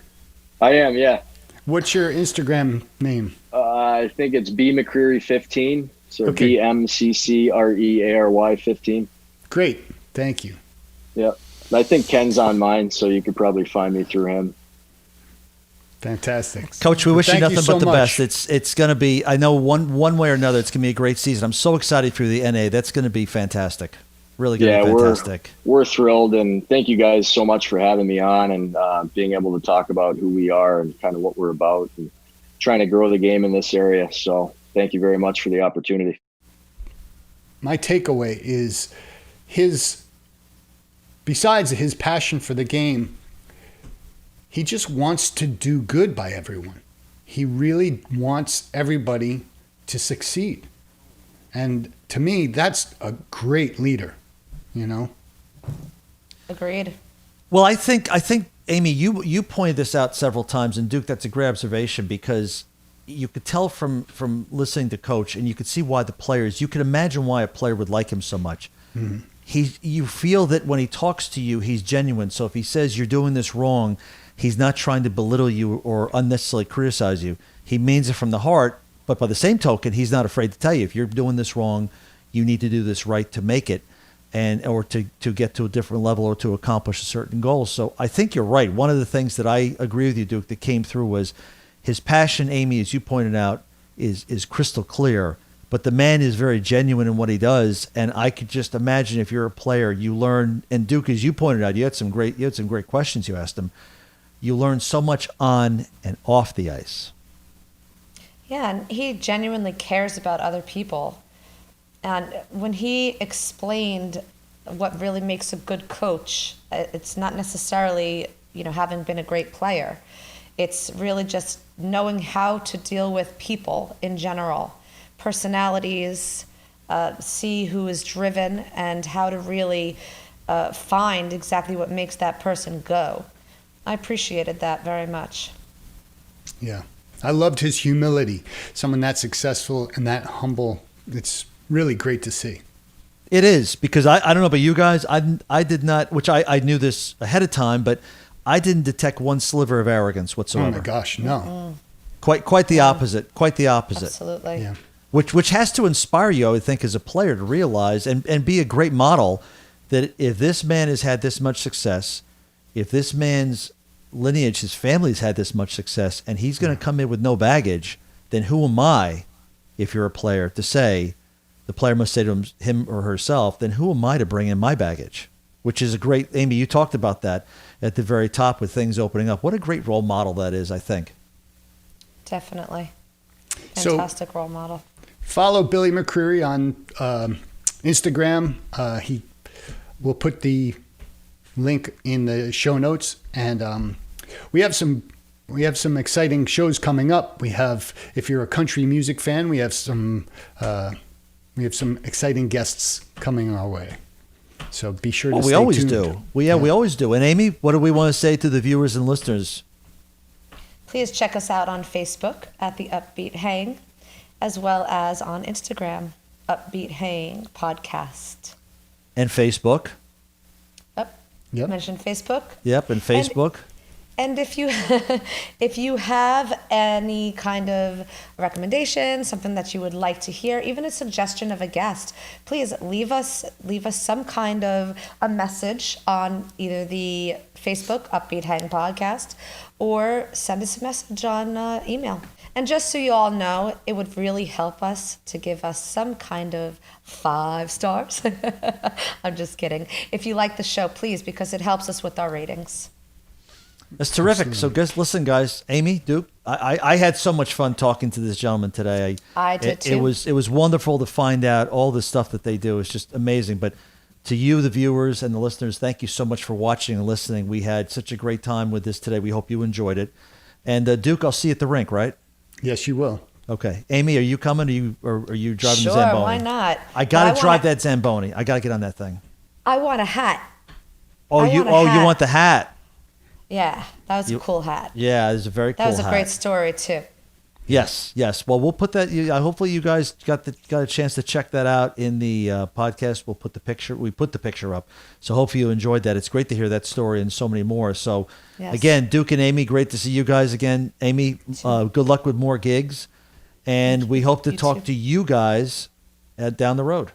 S4: I am, yeah.
S3: What's your Instagram name?
S4: I think it's McCreary15. So
S3: okay.
S4: BMCCREARY 15.
S3: Great. Thank you.
S4: Yeah. I think Ken's on mine, so you could probably find me through him.
S3: Fantastic.
S1: Coach, we wish you nothing but the best. It's going to be, I know one way or another, it's going to be a great season. I'm so excited for the NA. That's going to be fantastic. Really going to be fantastic.
S4: We're thrilled, and thank you guys so much for having me on and being able to talk about who we are and kind of what we're about and trying to grow the game in this area. So thank you very much for the opportunity.
S3: My takeaway is besides his passion for the game, he just wants to do good by everyone. He really wants everybody to succeed. And to me, that's a great leader,
S2: Agreed.
S1: Well, I think Amy, you pointed this out several times, and Duke, that's a great observation, because you could tell from listening to Coach, and you could see why the players. You can imagine why a player would like him so much. Mm-hmm. You feel that when he talks to you, he's genuine. So if he says you're doing this wrong, he's not trying to belittle you or unnecessarily criticize you. He means it from the heart. But by the same token, he's not afraid to tell you if you're doing this wrong, you need to do this right to make it, and or to get to a different level or to accomplish a certain goal. So I think you're right. One of the things that I agree with you, Duke, that came through was his passion, Amy, as you pointed out, is crystal clear. But the man is very genuine in what he does, and I could just imagine if you're a player, you learn. And Duke, as you pointed out, you had some great questions you asked him. You learn so much on and off the ice.
S2: Yeah, and he genuinely cares about other people. And when he explained what really makes a good coach, it's not necessarily, having been a great player. It's really just knowing how to deal with people in general, personalities, see who is driven, and how to really find exactly what makes that person go. I appreciated that very much.
S3: Yeah. I loved his humility. Someone that successful and that humble. It's really great to see.
S1: It is, because I don't know about you guys. I did not, which I knew this ahead of time, but I didn't detect one sliver of arrogance whatsoever.
S3: Oh my gosh, no.
S2: Mm-hmm.
S1: Quite the opposite. Quite the opposite.
S2: Absolutely.
S3: Yeah.
S1: Which has to inspire you, I would think, as a player to realize and be a great model that if this man has had this much success, if this man's lineage, his family's had this much success, and he's going to come in with no baggage, then who am I, if you're a player, to say, the player must say to him or herself, then who am I to bring in my baggage? Which is a great, Amy, you talked about that at the very top with things opening up. What a great role model that is, I think.
S2: Definitely. Fantastic role model.
S3: Follow Billy McCreary on Instagram. He will put the link in the show notes, and we have some exciting shows coming up. We have, if you're a country music fan, we have some exciting guests coming our way. So be sure to stay tuned.
S1: We always do. We always do. And Amy, what do we want to say to the viewers and listeners?
S2: Please check us out on Facebook at the Upbeat Hang, as well as on Instagram, Upbeat Hang Podcast.
S1: And Facebook.
S3: Yep.
S2: Mentioned Facebook.
S1: Yep, and Facebook.
S2: And if you have any kind of recommendation, something that you would like to hear, even a suggestion of a guest, please leave us some kind of a message on either the Facebook Upbeat Hang Podcast, or send us a message on email. And just so you all know, it would really help us to give us some kind of 5 stars. I'm just kidding. If you like the show, please, because it helps us with our ratings.
S1: That's terrific.
S3: Absolutely.
S1: So listen, guys, Amy, Duke, I had so much fun talking to this gentleman today.
S2: I did too.
S1: It was wonderful to find out all the stuff that they do. It's just amazing. But to you, the viewers and the listeners, thank you so much for watching and listening. We had such a great time with this today. We hope you enjoyed it. And Duke, I'll see you at the rink, right?
S3: Yes, you will.
S1: Okay. Amy, are you coming, or are you driving
S2: Sure,
S1: the Zamboni?
S2: why not?
S1: I got to drive that Zamboni. I got to get on that thing.
S2: I want a hat.
S1: You want the hat.
S2: Yeah, that was a cool hat.
S1: Yeah, it was a very cool hat.
S2: That was a great story, too.
S1: Yes. Well, we'll put that. Hopefully, you guys got a chance to check that out in the podcast. We put the picture up. So hopefully you enjoyed that. It's great to hear that story and so many more. So
S2: Yes.
S1: Again, Duke and Amy, great to see you guys again. Amy, good luck with more gigs, and we hope to talk to you guys down the road.